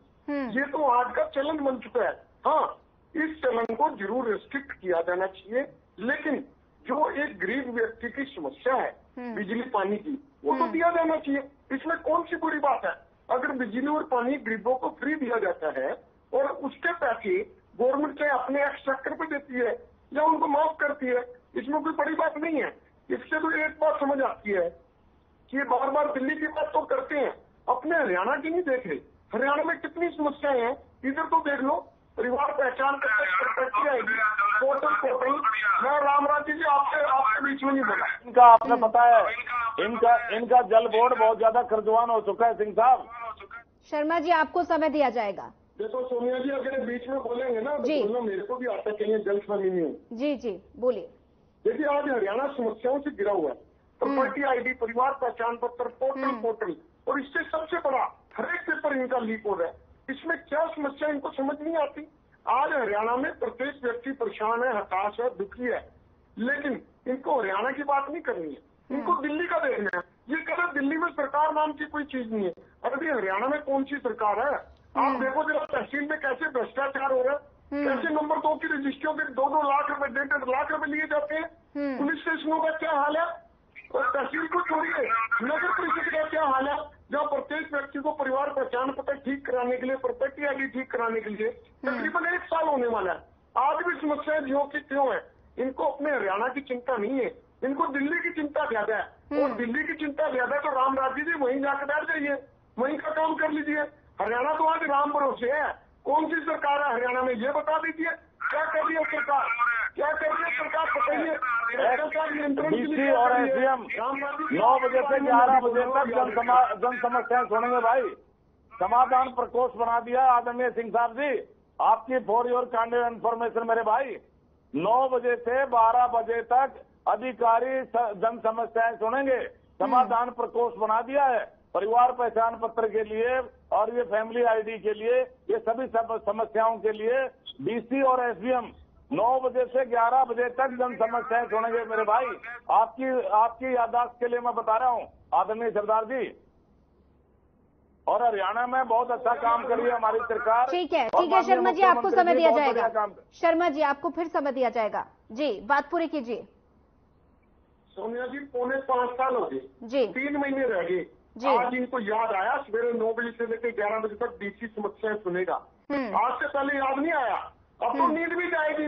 ये तो आज का चलन बन चुका है। हाँ, इस चलन को जरूर रिस्ट्रिक्ट किया जाना चाहिए, लेकिन जो एक गरीब व्यक्ति की समस्या है बिजली पानी की, वो तो दिया जाना चाहिए। इसमें कौन सी बुरी बात है? अगर बिजली और पानी गरीबों को फ्री दिया जाता है और उसके पैसे गवर्नमेंट चाहे अपने एक्सट्रैक्टर पे देती है या उनको माफ करती है, इसमें कोई बड़ी बात नहीं है। इससे तो एक बात समझ आती है कि बार बार दिल्ली की बात तो करते हैं, अपने हरियाणा की नहीं देख रहे। हरियाणा में कितनी समस्याएं हैं, इधर तो देख लो। परिवार पहचान मैं रामराजी जी आपके बीच में नहीं बोला। इनका आपने बताया, इनका जल बोर्ड बहुत ज्यादा कर्जवान हो चुका है। सिंह साहब, शर्मा जी, आपको समय दिया जाएगा। देखो सोनिया जी, अगर बीच में बोलेंगे ना तो बोलना मेरे को भी आता है, कहीं जल स्वामी नहीं हूँ। जी बोलिए। देखिए, आज हरियाणा समस्याओं से गिरा हुआ है। प्रॉपर्टी आईडी, परिवार पहचान पत्र, पोर्टल और इससे सबसे बड़ा हर एक पेपर इनका लीक हो रहा है। इसमें क्या समस्या इनको समझ नहीं आती। आज हरियाणा में प्रत्येक व्यक्ति परेशान है, हताश है, दुखी है, लेकिन इनको हरियाणा की बात नहीं करनी है, इनको दिल्ली का देखना है। ये कहते दिल्ली में सरकार नाम की कोई चीज नहीं है। अरे हरियाणा में कौन सी सरकार है? आप देखो जरा तहसील में कैसे भ्रष्टाचार हो रहा है, कैसे नंबर 2 की रजिस्ट्रियों के 2-2 लाख रुपए 1.5 लाख रुपए लिए जाते हैं। पुलिस स्टेशनों का क्या हाल है? और तहसील को छोड़िए, नगर परिषद का क्या हाल है, जहाँ प्रत्येक व्यक्ति को परिवार पहचान पत्र ठीक कराने के लिए, प्रॉपर्टी आईडी ठीक कराने के लिए तकरीबन 1 साल होने वाला है। आज भी समस्याएं ज्यों की त्यों है। इनको अपने हरियाणा की चिंता नहीं है, इनको दिल्ली की चिंता ज्यादा है। और दिल्ली की चिंता ज्यादा है तो रामराजी जी वहीं जाकर बैठ जाइए, वहीं का काम कर लीजिए। हरियाणा तो आज राम भरोसे है। कौन सी सरकार है हरियाणा में, ये बता दीजिए। क्या कर रही है सरकार, क्या कर रही है सरकार, बताइए। डीसी और एसडीएम 9 बजे से 11 बजे तक जन समस्याएं सुनेंगे भाई। समाधान प्रकोष्ठ बना दिया आदरणीय सिंह साहब जी। आपकी फॉर योर काइंड इन्फॉर्मेशन मेरे भाई, 9 बजे से 12 बजे तक अधिकारी जन समस्याएं सुनेंगे। समाधान प्रकोष्ठ बना दिया है परिवार पहचान पत्र के लिए और ये फैमिली आईडी के लिए, ये सभी समस्याओं के लिए डीसी और एसडीएम 9 बजे से 11 बजे तक जन समस्याएं सुनेंगे मेरे भाई। आपकी याददाश्त के लिए मैं बता रहा हूँ आदरणीय सरदार जी। और हरियाणा में बहुत अच्छा काम कर रही है हमारी सरकार। ठीक है शर्मा जी, आपको समय दिया जाएगा। शर्मा जी, आपको फिर समय दिया जाएगा जी, बात पूरी कीजिए। सोनिया जी, 4.5 साल हो गए जी, 3 महीने रह गए। आज इनको याद आया सवेरे 9 बजे से लेकर 11 बजे तक डीसी समस्याएं सुनेगा। आज से पहले याद नहीं आया। अब तो नींद भी जाएगी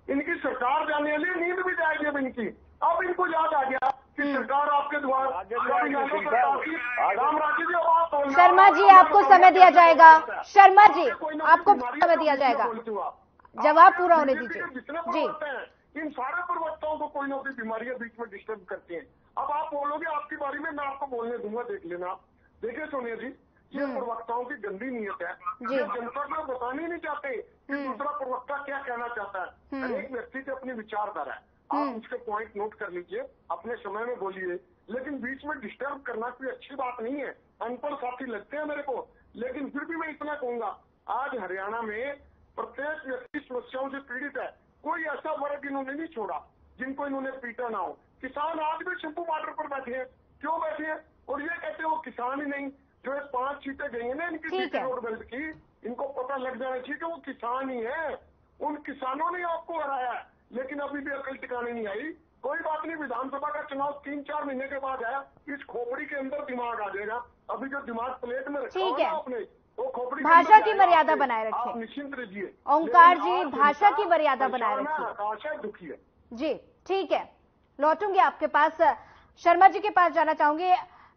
इनकी सरकार जाने वाली, नींद भी जाएगी अब इनकी। अब इनको याद आ गया कि सरकार आपके द्वार। शर्मा जी, आपको समय दिया जाएगा। शर्मा जी, आपको समय दिया जाएगा, जवाब पूरा होने दीजिए जी। इन सारे प्रवक्ताओं को कोई ना कोई बीमारियां बीच में डिस्टर्ब करती हैं। अब आप बोलोगे आपकी बारी में, मैं आपको बोलने दूंगा, देख लेना। देखिए सोनिया जी, ये प्रवक्ताओं की गंदी नीयत है। ये जनता को बताना ही नहीं चाहते कि दूसरा प्रवक्ता क्या कहना चाहता है। हर एक व्यक्ति की अपनी विचारधारा है। आप उसके पॉइंट नोट कर लीजिए, अपने समय में बोलिए, लेकिन बीच में डिस्टर्ब करना कोई अच्छी बात नहीं है। अनपढ़ साथी लगते हैं मेरे को, लेकिन फिर भी मैं इतना कहूंगा, आज हरियाणा में प्रत्येक व्यक्ति समस्याओं से पीड़ित है। कोई ऐसा वर्ग इन्होंने नहीं छोड़ा जिनको इन्होंने पीटा ना हो। किसान आज भी शंपू बॉर्डर पर बैठे हैं। क्यों बैठे हैं? और ये कहते हैं वो किसान ही नहीं, जो 5 सीटें गई है ना इनकी रोड बेल्ट की, इनको पता लग जाना चाहिए कि वो किसान ही है। उन किसानों ने आपको हराया है, लेकिन अभी भी अकल टिकाने नहीं आई। कोई बात नहीं, विधानसभा का चुनाव 3-4 महीने के बाद आया, इस खोपड़ी के अंदर दिमाग आ जाएगा। अभी जो दिमाग प्लेट में रखा है आपने, वो खोपड़ी, भाषा की मर्यादा बनाए रखें। आप निश्चिंत रहिए ओंकार जी, भाषा की मर्यादा बनाए रखिए। आशा दुखी है जी। ठीक है, लौटूंगी आपके पास। शर्मा जी के पास जाना चाहूंगी।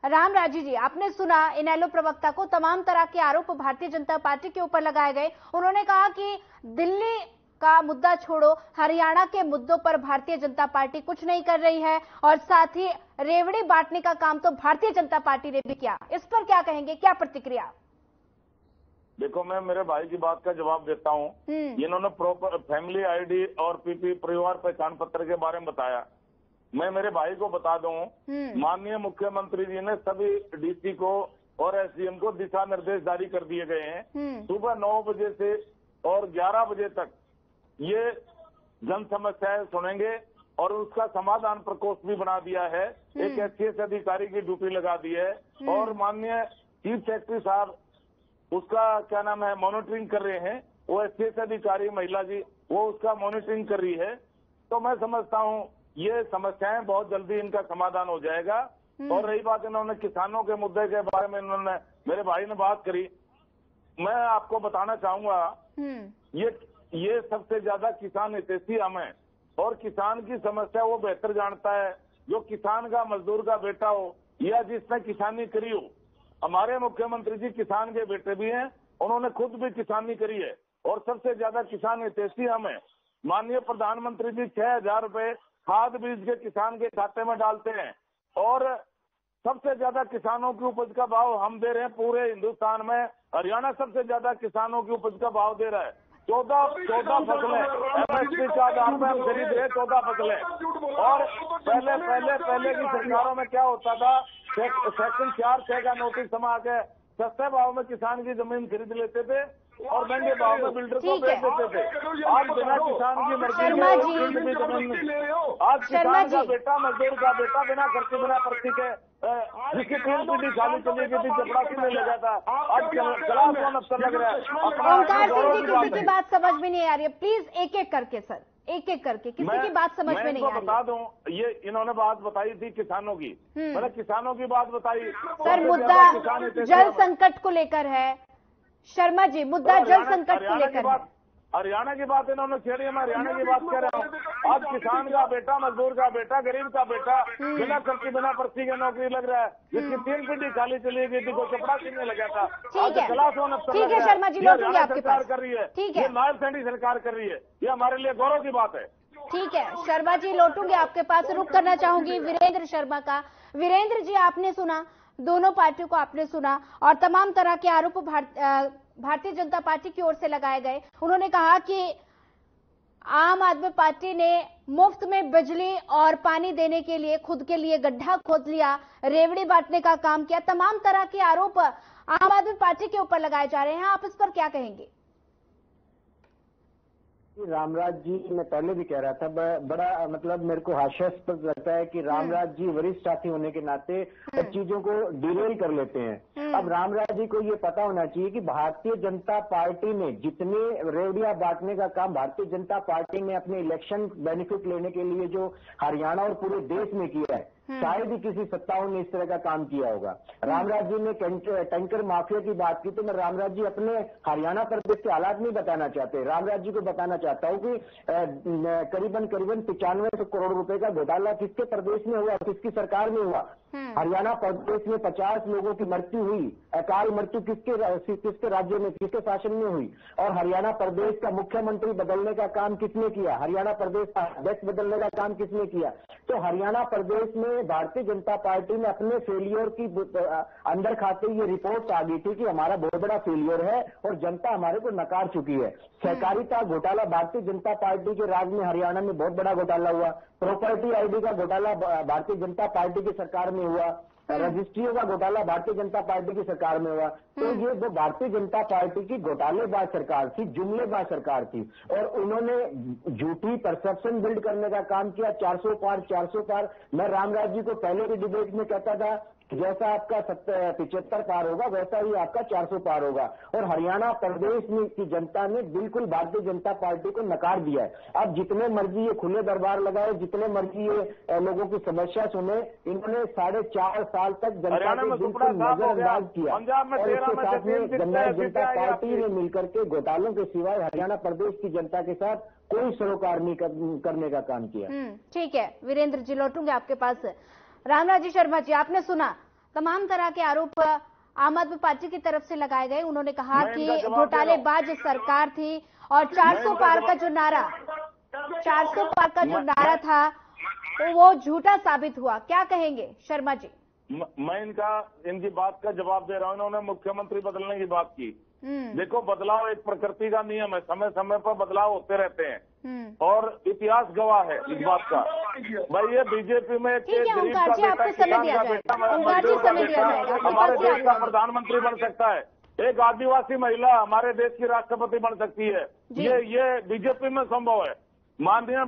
रामराजी जी, आपने सुना इनेलो प्रवक्ता को तमाम तरह के आरोप भारतीय जनता पार्टी के ऊपर लगाए गए। उन्होंने कहा कि दिल्ली का मुद्दा छोड़ो, हरियाणा के मुद्दों पर भारतीय जनता पार्टी कुछ नहीं कर रही है, और साथ ही रेवड़ी बांटने का काम तो भारतीय जनता पार्टी ने भी किया। इस पर क्या कहेंगे, क्या प्रतिक्रिया? देखो, मैं मेरे भाई की बात का जवाब देता हूँ। इन्होंने प्रॉपर फैमिली आईडी और पीपी परिवार पहचान पत्र के बारे में बताया। मैं मेरे भाई को बता दूं, माननीय मुख्यमंत्री जी ने सभी डीसी को और एसडीएम को दिशा निर्देश जारी कर दिए गए हैं। सुबह 9 बजे से और 11 बजे तक ये जन समस्याएं सुनेंगे और उसका समाधान प्रकोष्ठ भी बना दिया है। एक एचसीएस अधिकारी की ड्यूटी लगा दी है और माननीय चीफ सेक्रेटरी साहब उसका क्या नाम है मॉनिटरिंग कर रहे हैं। वो एचसीएस अधिकारी महिला जी, वो उसका मॉनिटरिंग कर रही है। तो मैं समझता हूँ ये समस्याएं बहुत जल्दी इनका समाधान हो जाएगा। और रही बात, इन्होंने किसानों के मुद्दे के बारे में इन्होंने मेरे भाई ने बात करी। मैं आपको बताना चाहूंगा ये सबसे ज्यादा किसान हितैषी हम है और किसान की समस्या वो बेहतर जानता है जो किसान का मजदूर का बेटा हो या जिसने किसानी करी हो। हमारे मुख्यमंत्री जी किसान के बेटे भी हैं, उन्होंने खुद भी किसानी करी है और सबसे ज्यादा किसान हितैषी हम है। माननीय प्रधानमंत्री जी 6,000 रुपए खाद बीज के किसान के खाते में डालते हैं और सबसे ज्यादा किसानों की उपज का भाव हम दे रहे हैं पूरे हिंदुस्तान में। हरियाणा सबसे ज्यादा किसानों की उपज का भाव दे रहा है। 14 फसलें एमएसपी के आधार पर हम खरीद रहे 14 फसलें। और पहले की सरकारों में क्या होता था, सेक्शन 4(6) का नोटिस समा के सस्ते भाव में किसान की जमीन खरीद लेते थे और महंगे भाव में बिल्डर को बेच देते थे। आज बिना किसान की मर्जी के जमीन, आज किसान का बेटा मजदूर का बेटा बिना खर्चे बिना पर्ची के जिसकी 3 पीढ़ी खाली चली गई थी चपरासी में लगा था, आज क्लास 1 अफसर लग रहा है। ओंकार सिंह जी, किसी की बात समझ में नहीं आ रही है, प्लीज एक एक करके सर, एक एक करके, किसी की बात समझ में नहीं आ रही। बता दूं, ये इन्होंने बात बताई थी किसानों की, मैंने किसानों की बात बताई। सर, मुद्दा जल संकट को लेकर है। शर्मा जी, मुद्दा जल संकट को लेकर है। हरियाणा की बात इन्होंने छेड़ी, मैं हरियाणा की बात कह रहा हूँ। आज किसान का बेटा मजदूर का बेटा गरीब का बेटा बिना खर्ची बिना पर्ची के नौकरी लग रहा है, जिसकी 3 पीढ़ी खाली चली गई थी, को कपड़ा सिलने लगा था। ठीक है, क्लास 1 अफसर ठीक है शर्मा जी, लौटूंगी आपके पास। कर रही है, ठीक है, नायब सैनी सरकार कर रही है, ये हमारे लिए गौरव की बात है। ठीक है शर्मा जी, लौटूंगी आपके पास। रुक करना चाहूंगी वीरेंद्र शर्मा का। वीरेंद्र जी, आपने सुना, दोनों पार्टियों को आपने सुना और तमाम तरह के आरोप भारतीय जनता पार्टी की ओर से लगाए गए। उन्होंने कहा कि आम आदमी पार्टी ने मुफ्त में बिजली और पानी देने के लिए खुद के लिए गड्ढा खोद लिया, रेवड़ी बांटने का काम किया। तमाम तरह के आरोप आम आदमी पार्टी के ऊपर लगाए जा रहे हैं, आप इस पर क्या कहेंगे? रामराज जी, मैं पहले भी कह रहा था, बड़ा मतलब मेरे को हास्यास्पद लगता है कि रामराज जी वरिष्ठ साथी होने के नाते चीजों को डिरेल कर लेते हैं। अब रामराज जी को ये पता होना चाहिए कि भारतीय जनता पार्टी ने जितने रेवड़ियां बांटने का काम भारतीय जनता पार्टी ने अपने इलेक्शन बेनिफिट लेने के लिए जो हरियाणा और पूरे देश में किया है, शायद ही किसी सत्ताओं ने इस तरह का काम किया होगा। रामराज जी ने टैंकर माफिया की बात की, तो मैं रामराज जी अपने हरियाणा प्रदेश के हालात नहीं बताना चाहते। रामराज जी को बताना चाहता हूँ कि करीबन 9500 करोड़ रुपए का घोटाला किसके प्रदेश में हुआ, किसकी सरकार में हुआ? हरियाणा प्रदेश में 50 लोगों की मृत्यु हुई, अकाल मृत्यु किसके राज्य में, किसके शासन में हुई? और हरियाणा प्रदेश का मुख्यमंत्री बदलने का काम किसने किया? हरियाणा प्रदेश का अध्यक्ष बदलने का काम किसने किया? तो हरियाणा प्रदेश में भारतीय जनता पार्टी ने अपने फेलियर की अंदर खाते ये रिपोर्ट आ गई थी कि हमारा बहुत बड़ा फेलियर है और जनता हमारे को नकार चुकी है। सहकारिता घोटाला भारतीय जनता पार्टी के राज में हरियाणा में बहुत बड़ा घोटाला हुआ। प्रॉपर्टी आईडी का घोटाला भारतीय जनता पार्टी की सरकार में हुआ। रजिस्ट्रियों का घोटाला भारतीय जनता पार्टी की सरकार में हुआ। तो ये वो भारतीय जनता पार्टी की घोटालेबाज सरकार थी, जुमलेबाज सरकार थी, और उन्होंने झूठी परसेप्शन बिल्ड करने का काम किया। 400 पार। मैं रामराज जी को पहले भी डिबेट में कहता था जैसा आपका 75 पार होगा वैसा ही आपका 400 पार होगा। और हरियाणा प्रदेश में की जनता ने बिल्कुल भारतीय जनता पार्टी को नकार दिया है। अब जितने मर्जी ये खुले दरबार लगाए, जितने मर्जी ये लोगों की समस्या सुने, इन्होंने 4.5 साल तक जनता को बिल्कुल नजरअंदाज किया। और इसके साथ में जननायक जनता पार्टी ने मिलकर के घोटालों के सिवाय हरियाणा प्रदेश की जनता के साथ कोई सरोकार नहीं करने का काम किया। ठीक है वीरेंद्र जी, लौटूंगे आपके पास। रामराज शर्मा जी, आपने सुना तमाम तरह के आरोप आम आदमी पार्टी की तरफ से लगाए गए। उन्होंने कहा कि घोटालेबाज सरकार थी और 400 पार का जो नारा था तो वो झूठा साबित हुआ। क्या कहेंगे शर्मा जी? मैं इनकी बात का जवाब दे रहा हूं। इन्होंने मुख्यमंत्री बदलने की बात की। देखो, बदलाव एक प्रकृति का नियम है, समय समय पर बदलाव होते रहते हैं और इतिहास गवाह है इस बात का। भाई ये बीजेपी में एक गरीब का बेटा, किसान का बेटा, मजदूर का बेटा हमारे देश का प्रधानमंत्री बन सकता है। एक आदिवासी महिला हमारे देश की राष्ट्रपति बन सकती है। ये बीजेपी में संभव है। माननीय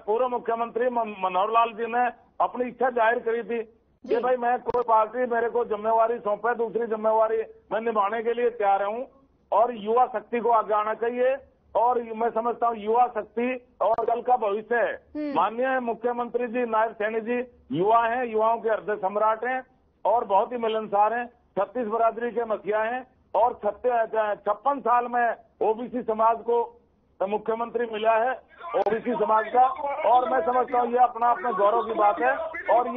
पूर्व मुख्यमंत्री मनोहर लाल जी ने अपनी इच्छा जाहिर करी थी कि भाई मैं कोई पार्टी मेरे को जिम्मेवारी सौंपे, दूसरी जिम्मेवारी मैं निभाने के लिए तैयार हूँ और युवा शक्ति को आगे आना चाहिए। और मैं समझता हूँ युवा शक्ति और कल का भविष्य है। माननीय मुख्यमंत्री जी, नायब सैनी जी युवा हैं, युवाओं के हृदय सम्राट हैं और बहुत ही मिलनसार हैं। 36 बरादरी के मसीहा हैं और 56 साल में ओबीसी समाज को मुख्यमंत्री मिला है, ओबीसी समाज का। और मैं समझता हूँ ये अपना अपने गौरव की बात है और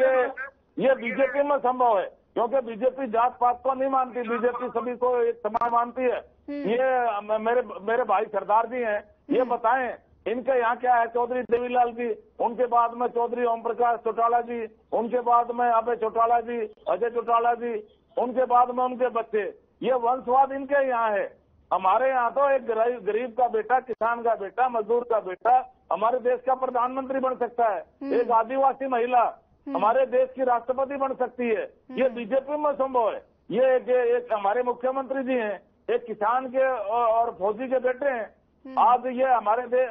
ये बीजेपी में संभव है, क्योंकि बीजेपी जात पात को नहीं मानती, बीजेपी सभी को एक समान मानती है। ये मेरे भाई सरदार जी हैं, ये बताएं इनके यहाँ क्या है? चौधरी देवीलाल जी, उनके बाद में चौधरी ओम प्रकाश चौटाला जी, उनके बाद में अभय चौटाला जी, अजय चौटाला जी, उनके बाद में उनके बच्चे। ये वंशवाद इनके यहाँ है। हमारे यहाँ तो एक गरीब का बेटा, किसान का बेटा, मजदूर का बेटा हमारे देश का प्रधानमंत्री बन सकता है। एक आदिवासी महिला हमारे देश की राष्ट्रपति बन सकती है। ये बीजेपी में संभव है। ये एक हमारे मुख्यमंत्री जी हैं, एक किसान के और फौजी के बेटे हैं। आज ये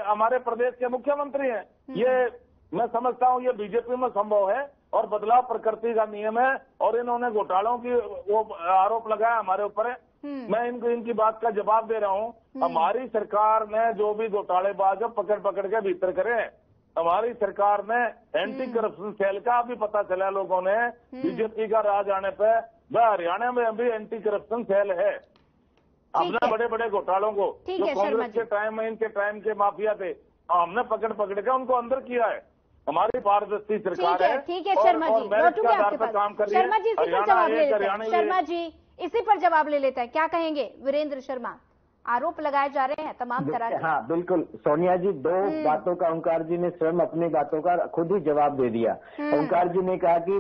हमारे प्रदेश के मुख्यमंत्री हैं। ये मैं समझता हूँ ये बीजेपी में संभव है और बदलाव प्रकृति का नियम है। और इन्होंने घोटालों की वो आरोप लगाया हमारे ऊपर है। मैं इनकी बात का जवाब दे रहा हूँ। हमारी सरकार ने जो भी घोटालेबाज पकड़ के भीतर करे। हमारी सरकार ने एंटी करप्शन सेल का भी पता चला लोगों ने, बीजेपी का राज आने पे वह हरियाणा में अभी एंटी करप्शन सेल है। हमने बड़े बड़े घोटालों को जो कांग्रेस के टाइम में, इनके टाइम के माफिया थे, हमने पकड़ के उनको अंदर किया है। हमारी पारदर्शी सरकार है। ठीक है शर्मा जी, लौटूंगे आपके पास। शर्मा जी इसी पर जवाब ले लेते हैं। शर्मा जी इसी पर जवाब ले लेते हैं, क्या कहेंगे वीरेंद्र शर्मा? आरोप लगाए जा रहे हैं तमाम तरह के। हाँ बिल्कुल सोनिया जी, दो बातों का ओंकार जी ने स्वयं अपनी बातों का खुद ही जवाब दे दिया। ओंकार जी ने कहा कि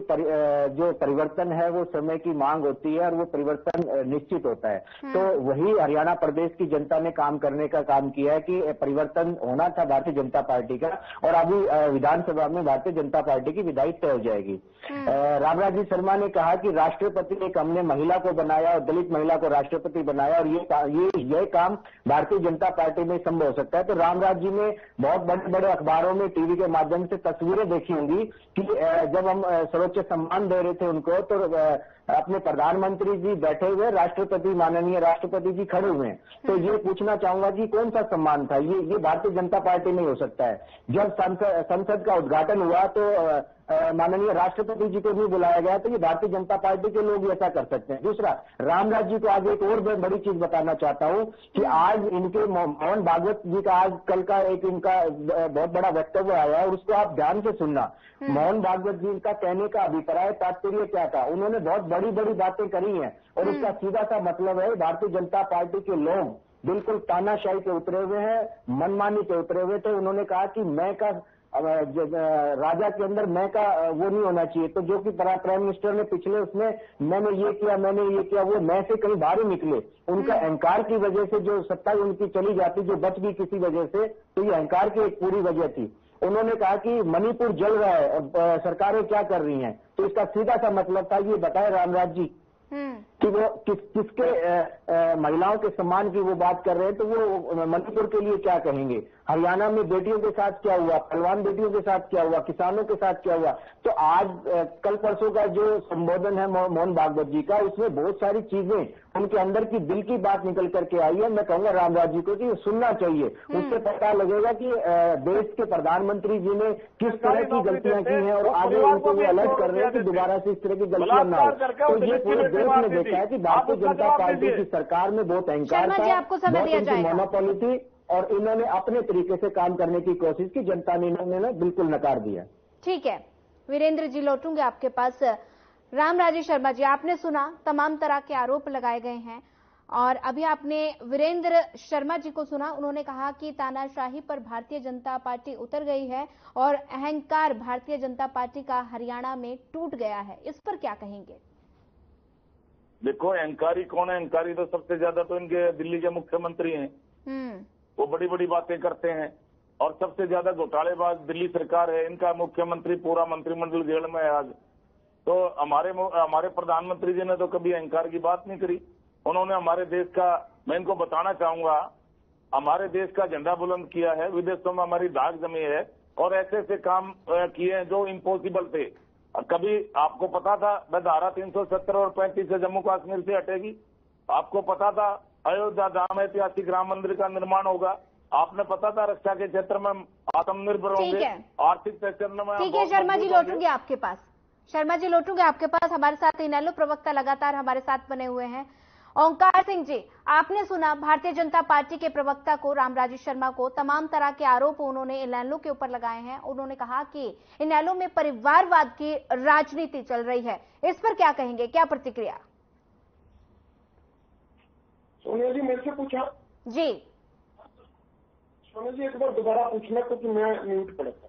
जो परिवर्तन है वो समय की मांग होती है और वो परिवर्तन निश्चित होता है। तो वही हरियाणा प्रदेश की जनता ने काम करने का काम किया है कि परिवर्तन होना था भारतीय जनता पार्टी का, और अभी विधानसभा में भारतीय जनता पार्टी की विदाई तय हो जाएगी। रामराज जी शर्मा ने कहा कि राष्ट्रपति एक हमने महिला को बनाया और दलित महिला को राष्ट्रपति बनाया, और ये काम भारतीय जनता पार्टी में संभव हो सकता है। तो रामराज जी ने बहुत बड़े बड़े अखबारों में, टीवी के माध्यम से तस्वीरें देखी होंगी कि जब हम सर्वोच्च सम्मान दे रहे थे उनको, तो अपने प्रधानमंत्री जी बैठे हुए, राष्ट्रपति माननीय राष्ट्रपति जी खड़े हुए हैं। तो ये पूछना चाहूंगा कि कौन सा सम्मान था ये भारतीय जनता पार्टी में हो सकता है। जब संसद का उद्घाटन हुआ तो माननीय राष्ट्रपति जी को भी बुलाया गया, तो ये भारतीय जनता पार्टी के लोग ऐसा कर सकते हैं। दूसरा, रामराज जी को आज एक और बड़ी चीज बताना चाहता हूं कि आज इनके मोहन भागवत जी का आज कल का एक इनका बहुत बड़ा वक्तव्य आया है, और उसको आप ध्यान से सुनना। मोहन भागवत जी का कहने का अभिप्राय तात्पर्य क्या था, उन्होंने बहुत बड़ी बड़ी बातें करी हैं, और उसका सीधा सा मतलब है भारतीय जनता पार्टी के लोग बिल्कुल तानाशाही पे उतरे हुए हैं, मनमानी पे उतरे हुए थे। उन्होंने कहा कि मैं का राजा के अंदर मैं का वो नहीं होना चाहिए। तो जो कि प्राइम मिनिस्टर ने पिछले उसमें मैंने ये किया, वो मैं से कहीं बाहर ही निकले। उनका अहंकार की वजह से जो सत्ता उनकी चली जाती, जो बच गई किसी वजह से, तो ये अहंकार की एक पूरी वजह थी। उन्होंने कहा कि मणिपुर जल रहा है और सरकारें क्या कर रही हैं, तो इसका सीधा सा मतलब था, ये बताए रामराज जी कि वो किसके महिलाओं के सम्मान की वो बात कर रहे हैं, तो वो मणिपुर के लिए क्या कहेंगे। हरियाणा में बेटियों के साथ क्या हुआ, पहलवान बेटियों के साथ क्या हुआ, किसानों के साथ क्या हुआ। तो आज कल परसों का जो संबोधन है मोहन भागवत जी का, उसमें बहुत सारी चीजें उनके अंदर की दिल की बात निकल करके आई है। मैं कहूंगा रामराज जी को कि सुनना चाहिए, उससे पता लगेगा कि देश के प्रधानमंत्री जी ने किस तरह की गलतियां की हैं, और आगे उनको वो अलर्ट कर रहे हैं कि दोबारा से इस तरह की गलतियां ना हो। तो ये पूरे देश ने देखा है कि भारतीय जनता पार्टी की सरकार में बहुत अहंकार था, बहुत मोनोपोली थी, और इन्होंने अपने तरीके से काम करने की कोशिश की, जनता ने इन्होंने बिल्कुल नकार दिया। ठीक है वीरेंद्र जी, लौटूंगे आपके पास। रामराज शर्मा जी, आपने सुना तमाम तरह के आरोप लगाए गए हैं, और अभी आपने वीरेंद्र शर्मा जी को सुना। उन्होंने कहा कि तानाशाही पर भारतीय जनता पार्टी उतर गई है और अहंकार भारतीय जनता पार्टी का हरियाणा में टूट गया है। इस पर क्या कहेंगे? देखो, अहंकारी कौन है? अहंकारी तो सबसे ज्यादा तो इनके दिल्ली के मुख्यमंत्री हैं। वो बड़ी बड़ी बातें करते हैं, और सबसे ज्यादा घोटालेबाज दिल्ली सरकार है। इनका मुख्यमंत्री पूरा मंत्रिमंडल जेल में है आज। तो हमारे प्रधानमंत्री जी ने तो कभी अहंकार की बात नहीं करी। उन्होंने हमारे देश का, मैं इनको बताना चाहूंगा, हमारे देश का झंडा बुलंद किया है, विदेशों में हमारी दाग जमी है, और ऐसे ऐसे काम किए हैं जो इम्पॉसिबल थे। कभी आपको पता था धारा 370 और 35 से जम्मू कश्मीर से हटेगी? आपको पता था अयोध्या धाम ऐतिहासिक राम मंदिर का निर्माण होगा? आपने पता था रक्षा के क्षेत्र में आत्मनिर्भर होंगे, आर्थिक क्षेत्र में? ठीक है शर्मा जी, लौटूंगे आपके पास। शर्मा जी लौटूंगे आपके पास। हमारे साथ इनेलो प्रवक्ता लगातार हमारे साथ बने हुए हैं। ओंकार सिंह जी, आपने सुना भारतीय जनता पार्टी के प्रवक्ता को, रामराज शर्मा को, तमाम तरह के आरोप उन्होंने इनेलो के ऊपर लगाए हैं। उन्होंने कहा कि इनेलो में परिवारवाद की राजनीति चल रही है। इस पर क्या कहेंगे, क्या प्रतिक्रिया? सोनिया जी मेरे से पूछा जी। सोनिया जी एक बार दोबारा पूछना, क्योंकि मैं म्यूट पड़ा था।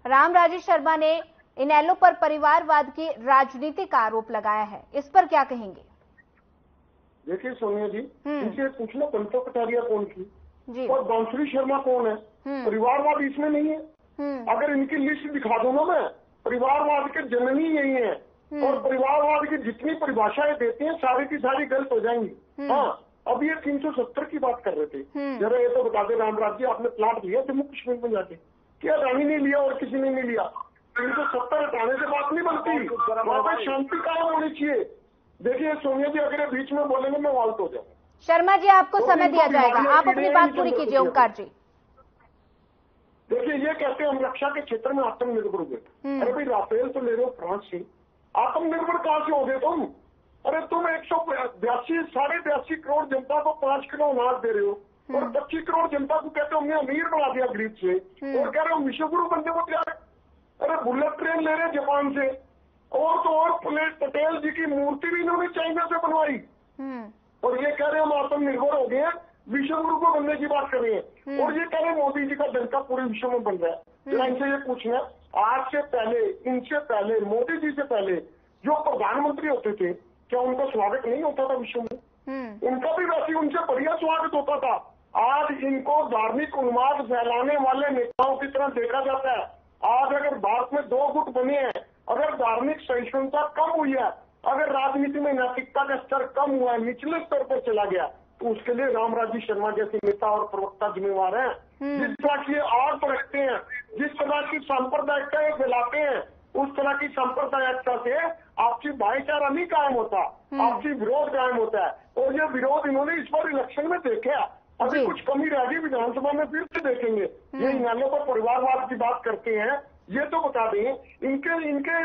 रामराज शर्मा ने इनेलो पर परिवारवाद की राजनीति का आरोप लगाया है, इस पर क्या कहेंगे? देखिए सोनिया जी, इनसे पूछना पंतो कटारिया कौन थी जी, और बांसुरी शर्मा कौन है। परिवारवाद इसमें नहीं है। अगर इनकी लिस्ट दिखा दूं ना मैं, परिवारवाद के जननी यही है, और परिवारवाद की जितनी परिभाषाएं देते हैं सारी की सारी गलत हो जाएंगी। हाँ, अब ये 370 की बात कर रहे थे। जरा ये तो बता दे रामराज जी, आपने प्लाट लिया जम्मू कश्मीर में जाके? क्या रानी ने लिया और किसी ने नहीं लिया? 370 हटाने से बात नहीं बनती, वहां पर शांति कायम होनी चाहिए। देखिए सोनिया जी, अगर बीच में बोलेंगे मैं वाल्ट हो जाऊंगा। शर्मा जी आपको समय दिया जाएगा, आप अपनी बात पूरी कीजिए। ओंकार जी देखिए, ये कहते हैं हम रक्षा के क्षेत्र में आत्मनिर्भर हुए। अरे भाई, राफेल तो ले रहे हो फ्रांस से, आत्मनिर्भर कहां से हो गए तुम? अरे तुम 182 करोड़ जनता को 5 किलो अनाज दे रहे हो, और 25 करोड़ जनता को कहते हो हमने अमीर बना दिया गरीब से, और कह रहे हो विश्वगुरु बनने को तैयार। अरे बुलेट ट्रेन ले रहे जापान से, और तो और पटेल जी की मूर्ति भी इन्होंने चाइना से बनवाई। और ये कह रहे हैं हम आत्मनिर्भर हो गए हैं, विश्व गुरु को बनने की बात कर रहे हैं, और ये कह रहे हैं मोदी जी का डंका पूरे विश्व में बन रहा है। जरा इनसे ये पूछना, आज से पहले, इनसे पहले, मोदी जी से पहले जो प्रधानमंत्री होते थे, क्या उनका स्वागत नहीं होता था विश्व में? उनका भी वैसे उनसे बढ़िया स्वागत होता था। आज इनको धार्मिक उन्माद फैलाने वाले नेताओं की तरह देखा जाता है। आज अगर भारत में 2 गुट बने हैं, अगर धार्मिक सहिष्णुता कम हुई है, अगर राजनीति में नैतिकता का स्तर कम हुआ है, निचले स्तर पर चला गया, तो उसके लिए रामराजी शर्मा जैसे नेता और प्रवक्ता जिम्मेवार हैं। जिस तरह की आग रखते हैं, जिस तरह की सांप्रदायिकता फैलाते हैं, उस तरह की सांप्रदायिकता से आपसी भाईचारा नहीं कायम होता, आपसी विरोध कायम होता है। और ये विरोध इन्होंने इस बार इलेक्शन में देखा। अभी कुछ कमी रह गई, विधानसभा में फिर से देखेंगे। ये इन्होंने पर परिवारवाद की बात करते हैं, ये तो बता दें इनके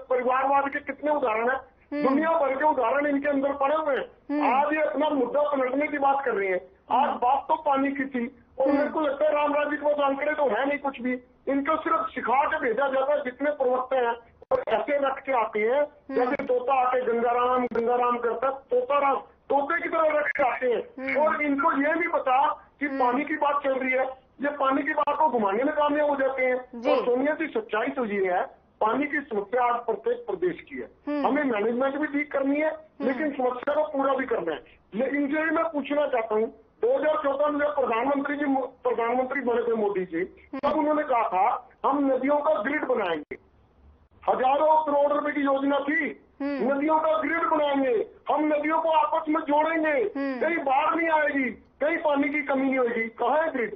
परिवारवाद के कितने उदाहरण है, दुनिया भर के उदाहरण इनके अंदर पड़े हुए हैं। आज ये अपना मुद्दा पलटने की बात कर रहे हैं। आज बात तो पानी की थी, और मेरे को लगता है रामराजी के पास आंकड़े तो है नहीं कुछ भी, इनको सिर्फ सिखा के भेजा जाता है। जितने प्रवक्ता हैं और ऐसे रख के आते हैं जैसे तोता आके गंगाराम करता, तोते की तरह रख के आते हैं। और इनको ये नहीं पता कि पानी की बात चल रही है, ये पानी की बात को घुमाने में कामयाब हो जाते हैं। और सोनिया जी, सच्चाई तो ये है, पानी की समस्या आज प्रत्येक प्रदेश की है। हमें मैनेजमेंट भी ठीक करनी है, लेकिन समस्या को पूरा भी करना है। लेकिन इनसे मैं पूछना चाहता हूँ, 2014 में जब प्रधानमंत्री बने थे मोदी जी, तब उन्होंने कहा था हम नदियों का ग्रिड बनाएंगे। हजारों करोड़ रुपए की योजना थी, नदियों का ग्रिड बनाएंगे, हम नदियों को आपस में जोड़ेंगे, कहीं बाढ़ नहीं आएगी, कहीं पानी की कमी नहीं होगी। कहाँ है ग्रिड?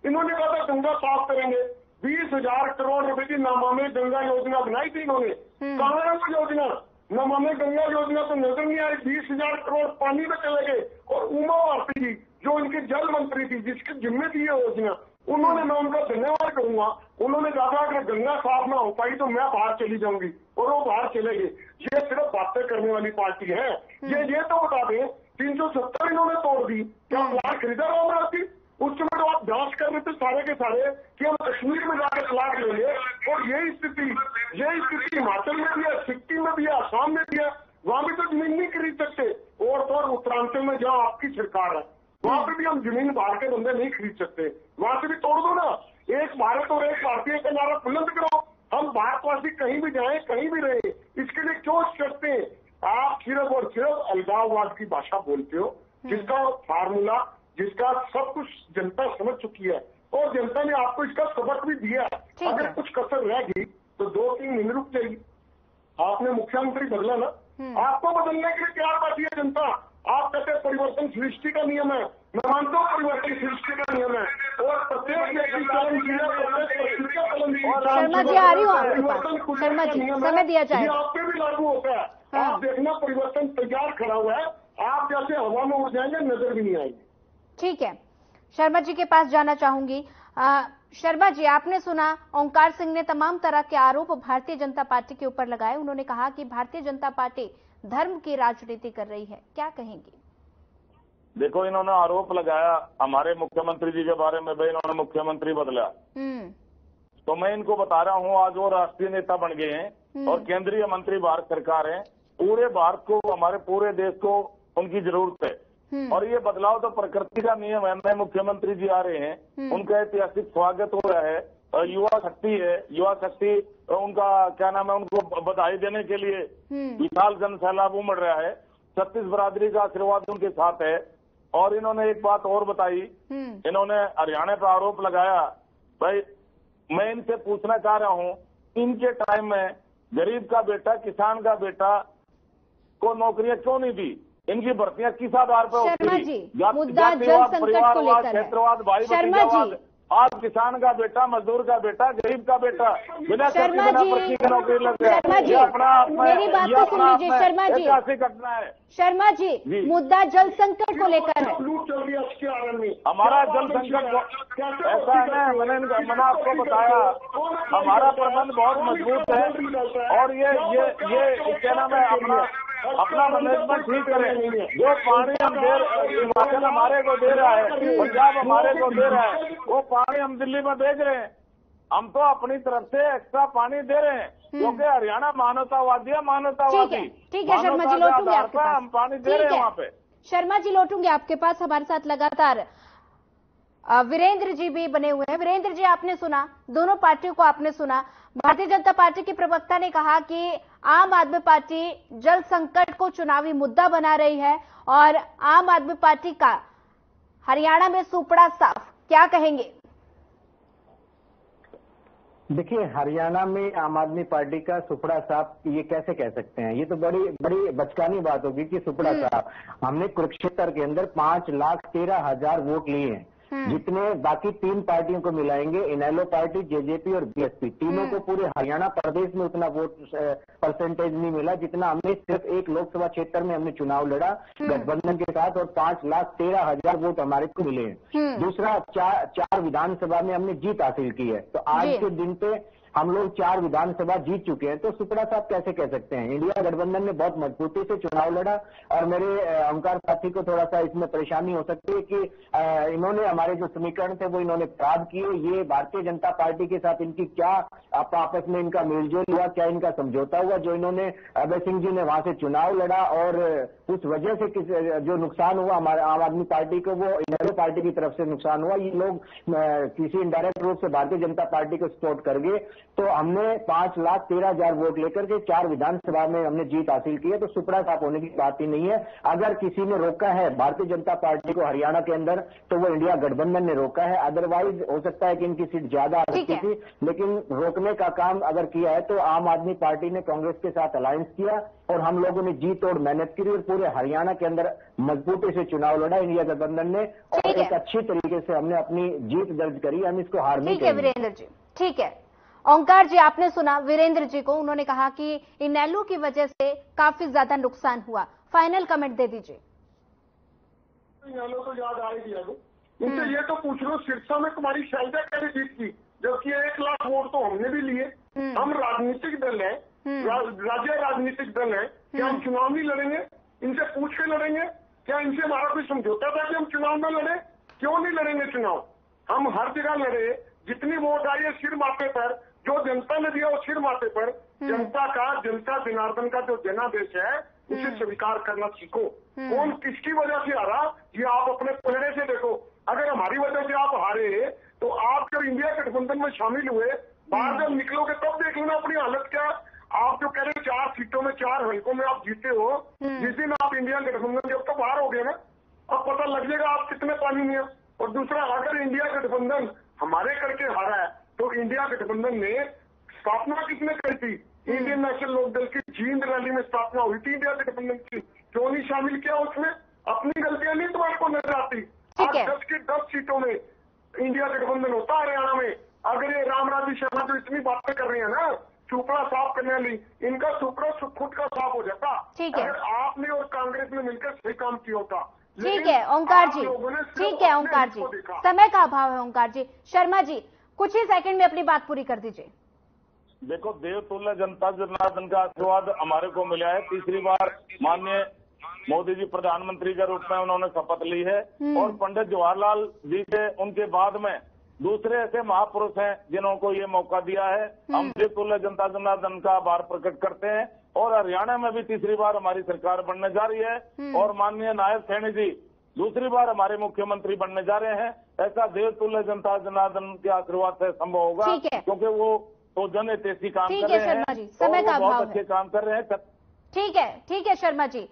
इन्होंने कहा था गंगा साफ करेंगे, 20,000 करोड़ रुपए की नमामि गंगा योजना बनाई थी इन्होंने। कहाँ है वो योजना? नमामि गंगा योजना तो नजर नहीं आई। 20,000 करोड़ पानी में चले गए। और उमा भारती जी जो इनके जल मंत्री थी, जिसकी जिम्मे थी ये योजना, उन्होंने, मैं उनका धन्यवाद करूंगा, उन्होंने कहा था अगर गंगा साफ ना हो पाई तो मैं बाहर चली जाऊंगी, और वो बाहर चले गए। ये सिर्फ बातें करने वाली पार्टी है। ये तो बता दें 370 इन्होंने तोड़ दी। क्या प्लाट खरीदा रामराजी? उस समय तो आप जांच कर रहे थे सारे के सारे कि हम कश्मीर में जाकर प्लाट लेंगे। और यही स्थिति हिमाचल में भी है, सिक्किम में भी है, आसाम में भी है। वहां भी तो जमीन नहीं खरीद सकते। और तो उत्तरांचल में जहाँ आपकी सरकार है, वहां पे भी हम जमीन बाहर के बंदे नहीं खरीद सकते। वहां से भी तोड़ दो ना। एक भारत और एक भारतीय का नारा बुलंद करो। हम भारतवासी कहीं भी जाएं, कहीं भी रहे, इसके लिए क्यों करते हैं? आप सिर्फ और सिर्फ अलगाववाद की भाषा बोलते हो, जिसका फार्मूला, जिसका सब कुछ जनता समझ चुकी है, और जनता ने आपको इसका सबक भी दिया है। अगर कुछ कसर रह गई तो 2-3 महीने रुक जाएगी। आपने मुख्यमंत्री बदला ना, आपको बदलने के लिए तैयार बैठी है जनता। आप कहते हैं परिवर्तन सृष्टि का नियम है, मैं मानता हूँ परिवर्तन सृष्टि का नियम है। और प्रत्येक व्यक्ति कलम दिया, शर्मा जी आ रही हूँ आपके पास। शर्मा जी, समय दिया जाए, आप पे भी लागू होता है। आप देखना परिवर्तन तैयार खड़ा हुआ है, आप जैसे हवा में उड़ जाएंगे, नजर भी नहीं आएगी। ठीक है, शर्मा जी के पास जाना चाहूंगी। शर्मा जी, आपने सुना ओंकार सिंह ने तमाम तरह के आरोप भारतीय जनता पार्टी के ऊपर लगाए। उन्होंने कहा कि भारतीय जनता पार्टी धर्म की राजनीति कर रही है, क्या कहेंगे? देखो, इन्होंने आरोप लगाया हमारे मुख्यमंत्री जी के बारे में, भाई इन्होंने मुख्यमंत्री बदला। तो मैं इनको बता रहा हूँ, आज वो राष्ट्रीय नेता बन गए हैं और केंद्रीय मंत्री भारत सरकार है। पूरे भारत को, हमारे पूरे देश को उनकी जरूरत है। और ये बदलाव तो प्रकृति का नियम है। नए मुख्यमंत्री जी आ रहे हैं, उनका ऐतिहासिक स्वागत हो रहा है। युवा शक्ति है, युवा शक्ति उनका क्या नाम है, उनको बधाई देने के लिए विशाल जन सैलाब उमड़ रहा है। 36 बरादरी का आशीर्वाद उनके साथ है। और इन्होंने एक बात और बताई, इन्होंने हरियाणा पर आरोप लगाया। भाई मैं इनसे पूछना चाह रहा हूं, इनके टाइम में गरीब का बेटा, किसान का बेटा को नौकरियां क्यों नहीं दी? इनकी भर्तियां किस आधार पर होती? जातिवाद, परिवारवाद, क्षेत्रवाद, भाई भतीजावाद। आज किसान का बेटा, मजदूर का बेटा, गरीब का बेटा बिना नौकरी लग गया। मेरी बात तो सुन लीजिए शर्मा जी। ऐसी घटना है शर्मा जी, मुद्दा जल संकट को लेकर है। हमारा जल संकट ऐसा है ना, मैंने आपको बताया, हमारा प्रबंध बहुत मजबूत है। और ये क्या नाम है, अपना मैनेजमेंट ठीक करें। जो पानी हम हिमाचल हमारे को दे रहा है, पंजाब हमारे को दे रहा है, वो पानी हम दिल्ली में भेज रहे हैं। हम तो अपनी तरफ से एक्स्ट्रा पानी दे रहे हैं, क्योंकि हरियाणा मानवतावादी है, मानवतावादी। ठीक है शर्मा जी, लौटूंगी आपके पास। हम पानी दे रहे हैं वहाँ पे। शर्मा जी लौटूंगे आपके पास, हमारे साथ लगातार वीरेंद्र जी भी बने हुए हैं। वीरेंद्र जी, आपने सुना, दोनों पार्टियों को आपने सुना। भारतीय जनता पार्टी की प्रवक्ता ने कहा कि आम आदमी पार्टी जल संकट को चुनावी मुद्दा बना रही है और आम आदमी पार्टी का हरियाणा में सुपड़ा साफ, क्या कहेंगे? देखिए, हरियाणा में आम आदमी पार्टी का सुपड़ा साफ ये कैसे कह सकते हैं? ये तो बड़ी बड़ी बचकानी बात होगी कि सुपड़ा साफ। हमने कुरुक्षेत्र के अंदर 5,13,000 वोट लिए हैं, जितने बाकी 3 पार्टियों को मिलाएंगे, इनेलो पार्टी, जेजेपी और बीएसपी, तीनों को पूरे हरियाणा प्रदेश में उतना वोट परसेंटेज नहीं मिला जितना हमने सिर्फ एक लोकसभा क्षेत्र में हमने चुनाव लड़ा गठबंधन के साथ, और 5,13,000 वोट हमारे को मिले हैं। दूसरा, चार विधानसभा में हमने जीत हासिल की है। तो आज के दिन पे हम लोग 4 विधानसभा जीत चुके हैं, तो सुपड़ा साहब कैसे कह सकते हैं? इंडिया गठबंधन ने बहुत मजबूती से चुनाव लड़ा, और मेरे ओंकार साथी को थोड़ा सा इसमें परेशानी हो सकती है कि इन्होंने हमारे जो समीकरण थे वो इन्होंने खराब किए। ये भारतीय जनता पार्टी के साथ इनकी क्या आपस में इनका मेलजोल हुआ, क्या इनका समझौता हुआ, जो इन्होंने अभय सिंह जी ने वहां से चुनाव लड़ा और उस वजह से जो नुकसान हुआ हमारे आम आदमी पार्टी को, वो इनेलो पार्टी की तरफ से नुकसान हुआ। ये लोग किसी इनडायरेक्ट रूप से भारतीय जनता पार्टी को सपोर्ट कर गए। तो हमने 5,13,000 वोट लेकर के 4 विधानसभा में हमने जीत हासिल की है, तो सुपड़ा साफ होने की बात ही नहीं है। अगर किसी ने रोका है भारतीय जनता पार्टी को हरियाणा के अंदर, तो वो इंडिया गठबंधन ने रोका है। अदरवाइज हो सकता है कि इनकी सीट ज्यादा आ सकती थी, लेकिन रोकने का काम अगर किया है तो आम आदमी पार्टी ने कांग्रेस के साथ अलायंस किया, और हम लोगों ने जी तोड़ मेहनत की और पूरे हरियाणा के अंदर मजबूती से चुनाव लड़ा इंडिया गठबंधन ने, और एक अच्छी तरीके से हमने अपनी जीत दर्ज करी। हम इसको हार नहीं करेंगे। वीरेंद्र जी, ठीक है। ओंकार जी, आपने सुना वीरेंद्र जी को, उन्होंने कहा कि इनेलो की वजह से काफी ज्यादा नुकसान हुआ। फाइनल कमेंट दे दीजिए। इनेलो तो याद आएगी अभी, इनसे ये तो पूछ लो सिरसा में तुम्हारी शैलजा कैसे जीत की, जबकि 1 लाख वोट तो हमने भी लिए। हम राजनीतिक दल है, राज्य राजनीतिक दल है, क्या हम चुनाव नहीं लड़ेंगे? इनसे पूछ के लड़ेंगे? क्या इनसे हमारा कोई समझौता था कि हम चुनाव में लड़े? क्यों नहीं लड़ेंगे चुनाव? हम हर जगह लड़े, जितनी वोट आई है सिर माथे पर, जो जनता ने दिया वो सिर माथे पर। जनता जनार्दन का जो जनादेश है उसे स्वीकार करना सीखो। कौन किसकी वजह से हारा ये आप अपने पलड़े से देखो। अगर हमारी वजह से आप हारे, तो आप जब इंडिया गठबंधन में शामिल हुए, बाहर जब निकलोगे तब देख लेना अपनी हालत क्या। आप जो कह रहे 4 सीटों में 4 हल्कों में आप जीते हो, जिस दिन आप इंडिया गठबंधन जब तो बाहर हो गए ना, अब पता लग जाएगा आप कितने पानी में। और दूसरा, अगर इंडिया गठबंधन हमारे करके हारा है, तो इंडिया गठबंधन ने स्थापना किसने करी थी? इंडियन नेशनल लोकदल की जींद रैली में स्थापना हुई थी इंडिया गठबंधन की। क्यों नहीं शामिल किया उसमें? अपनी गलतियां नहीं तुम्हारे को नजर आती। आज 10 की 10 सीटों में इंडिया गठबंधन होता हरियाणा में। अगर ये रामराजी शर्मा जो इतनी बातें कर रही है ना सुपड़ा साफ करने वाली, इनका सुपड़ा खुद का साफ हो जाता अगर आपने और कांग्रेस ने मिलकर सही काम किया होता। ठीक है ओंकार जी, ठीक है ओंकार जी, समय का अभाव है ओंकार जी। शर्मा जी, कुछ ही सेकंड में अपनी बात पूरी कर दीजिए। देखो, देवतुल्य जनता जनार्दन का आशीर्वाद हमारे को मिला है। तीसरी बार माननीय मोदी जी प्रधानमंत्री के रूप में उन्होंने शपथ ली है, और पंडित जवाहरलाल जी के उनके बाद में दूसरे ऐसे महापुरुष हैं जिन्होंने ये मौका दिया है। हम देवतुल्य जनता जनार्दन का आभार प्रकट करते हैं, और हरियाणा में भी तीसरी बार हमारी सरकार बनने जा रही है, और माननीय नायब सैनी जी दूसरी बार हमारे मुख्यमंत्री बनने जा रहे हैं। ऐसा देवतुल्य जनता जनार्दन के आशीर्वाद से संभव होगा, क्योंकि वो तो जनहितैषी काम कर रहे हैं, समय का बहुत अच्छे काम कर रहे हैं। ठीक है शर्मा जी,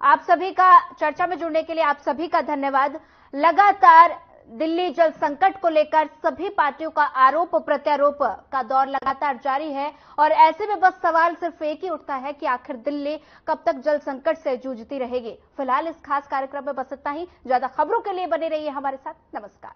आप सभी का चर्चा में जुड़ने के लिए आप सभी का धन्यवाद। लगातार दिल्ली जल संकट को लेकर सभी पार्टियों का आरोप प्रत्यारोप का दौर लगातार जारी है, और ऐसे में बस सवाल सिर्फ एक ही उठता है कि आखिर दिल्ली कब तक जल संकट से जूझती रहेगी। फिलहाल इस खास कार्यक्रम में बस इतना ही। ज्यादा खबरों के लिए बने रहिए हमारे साथ। नमस्कार।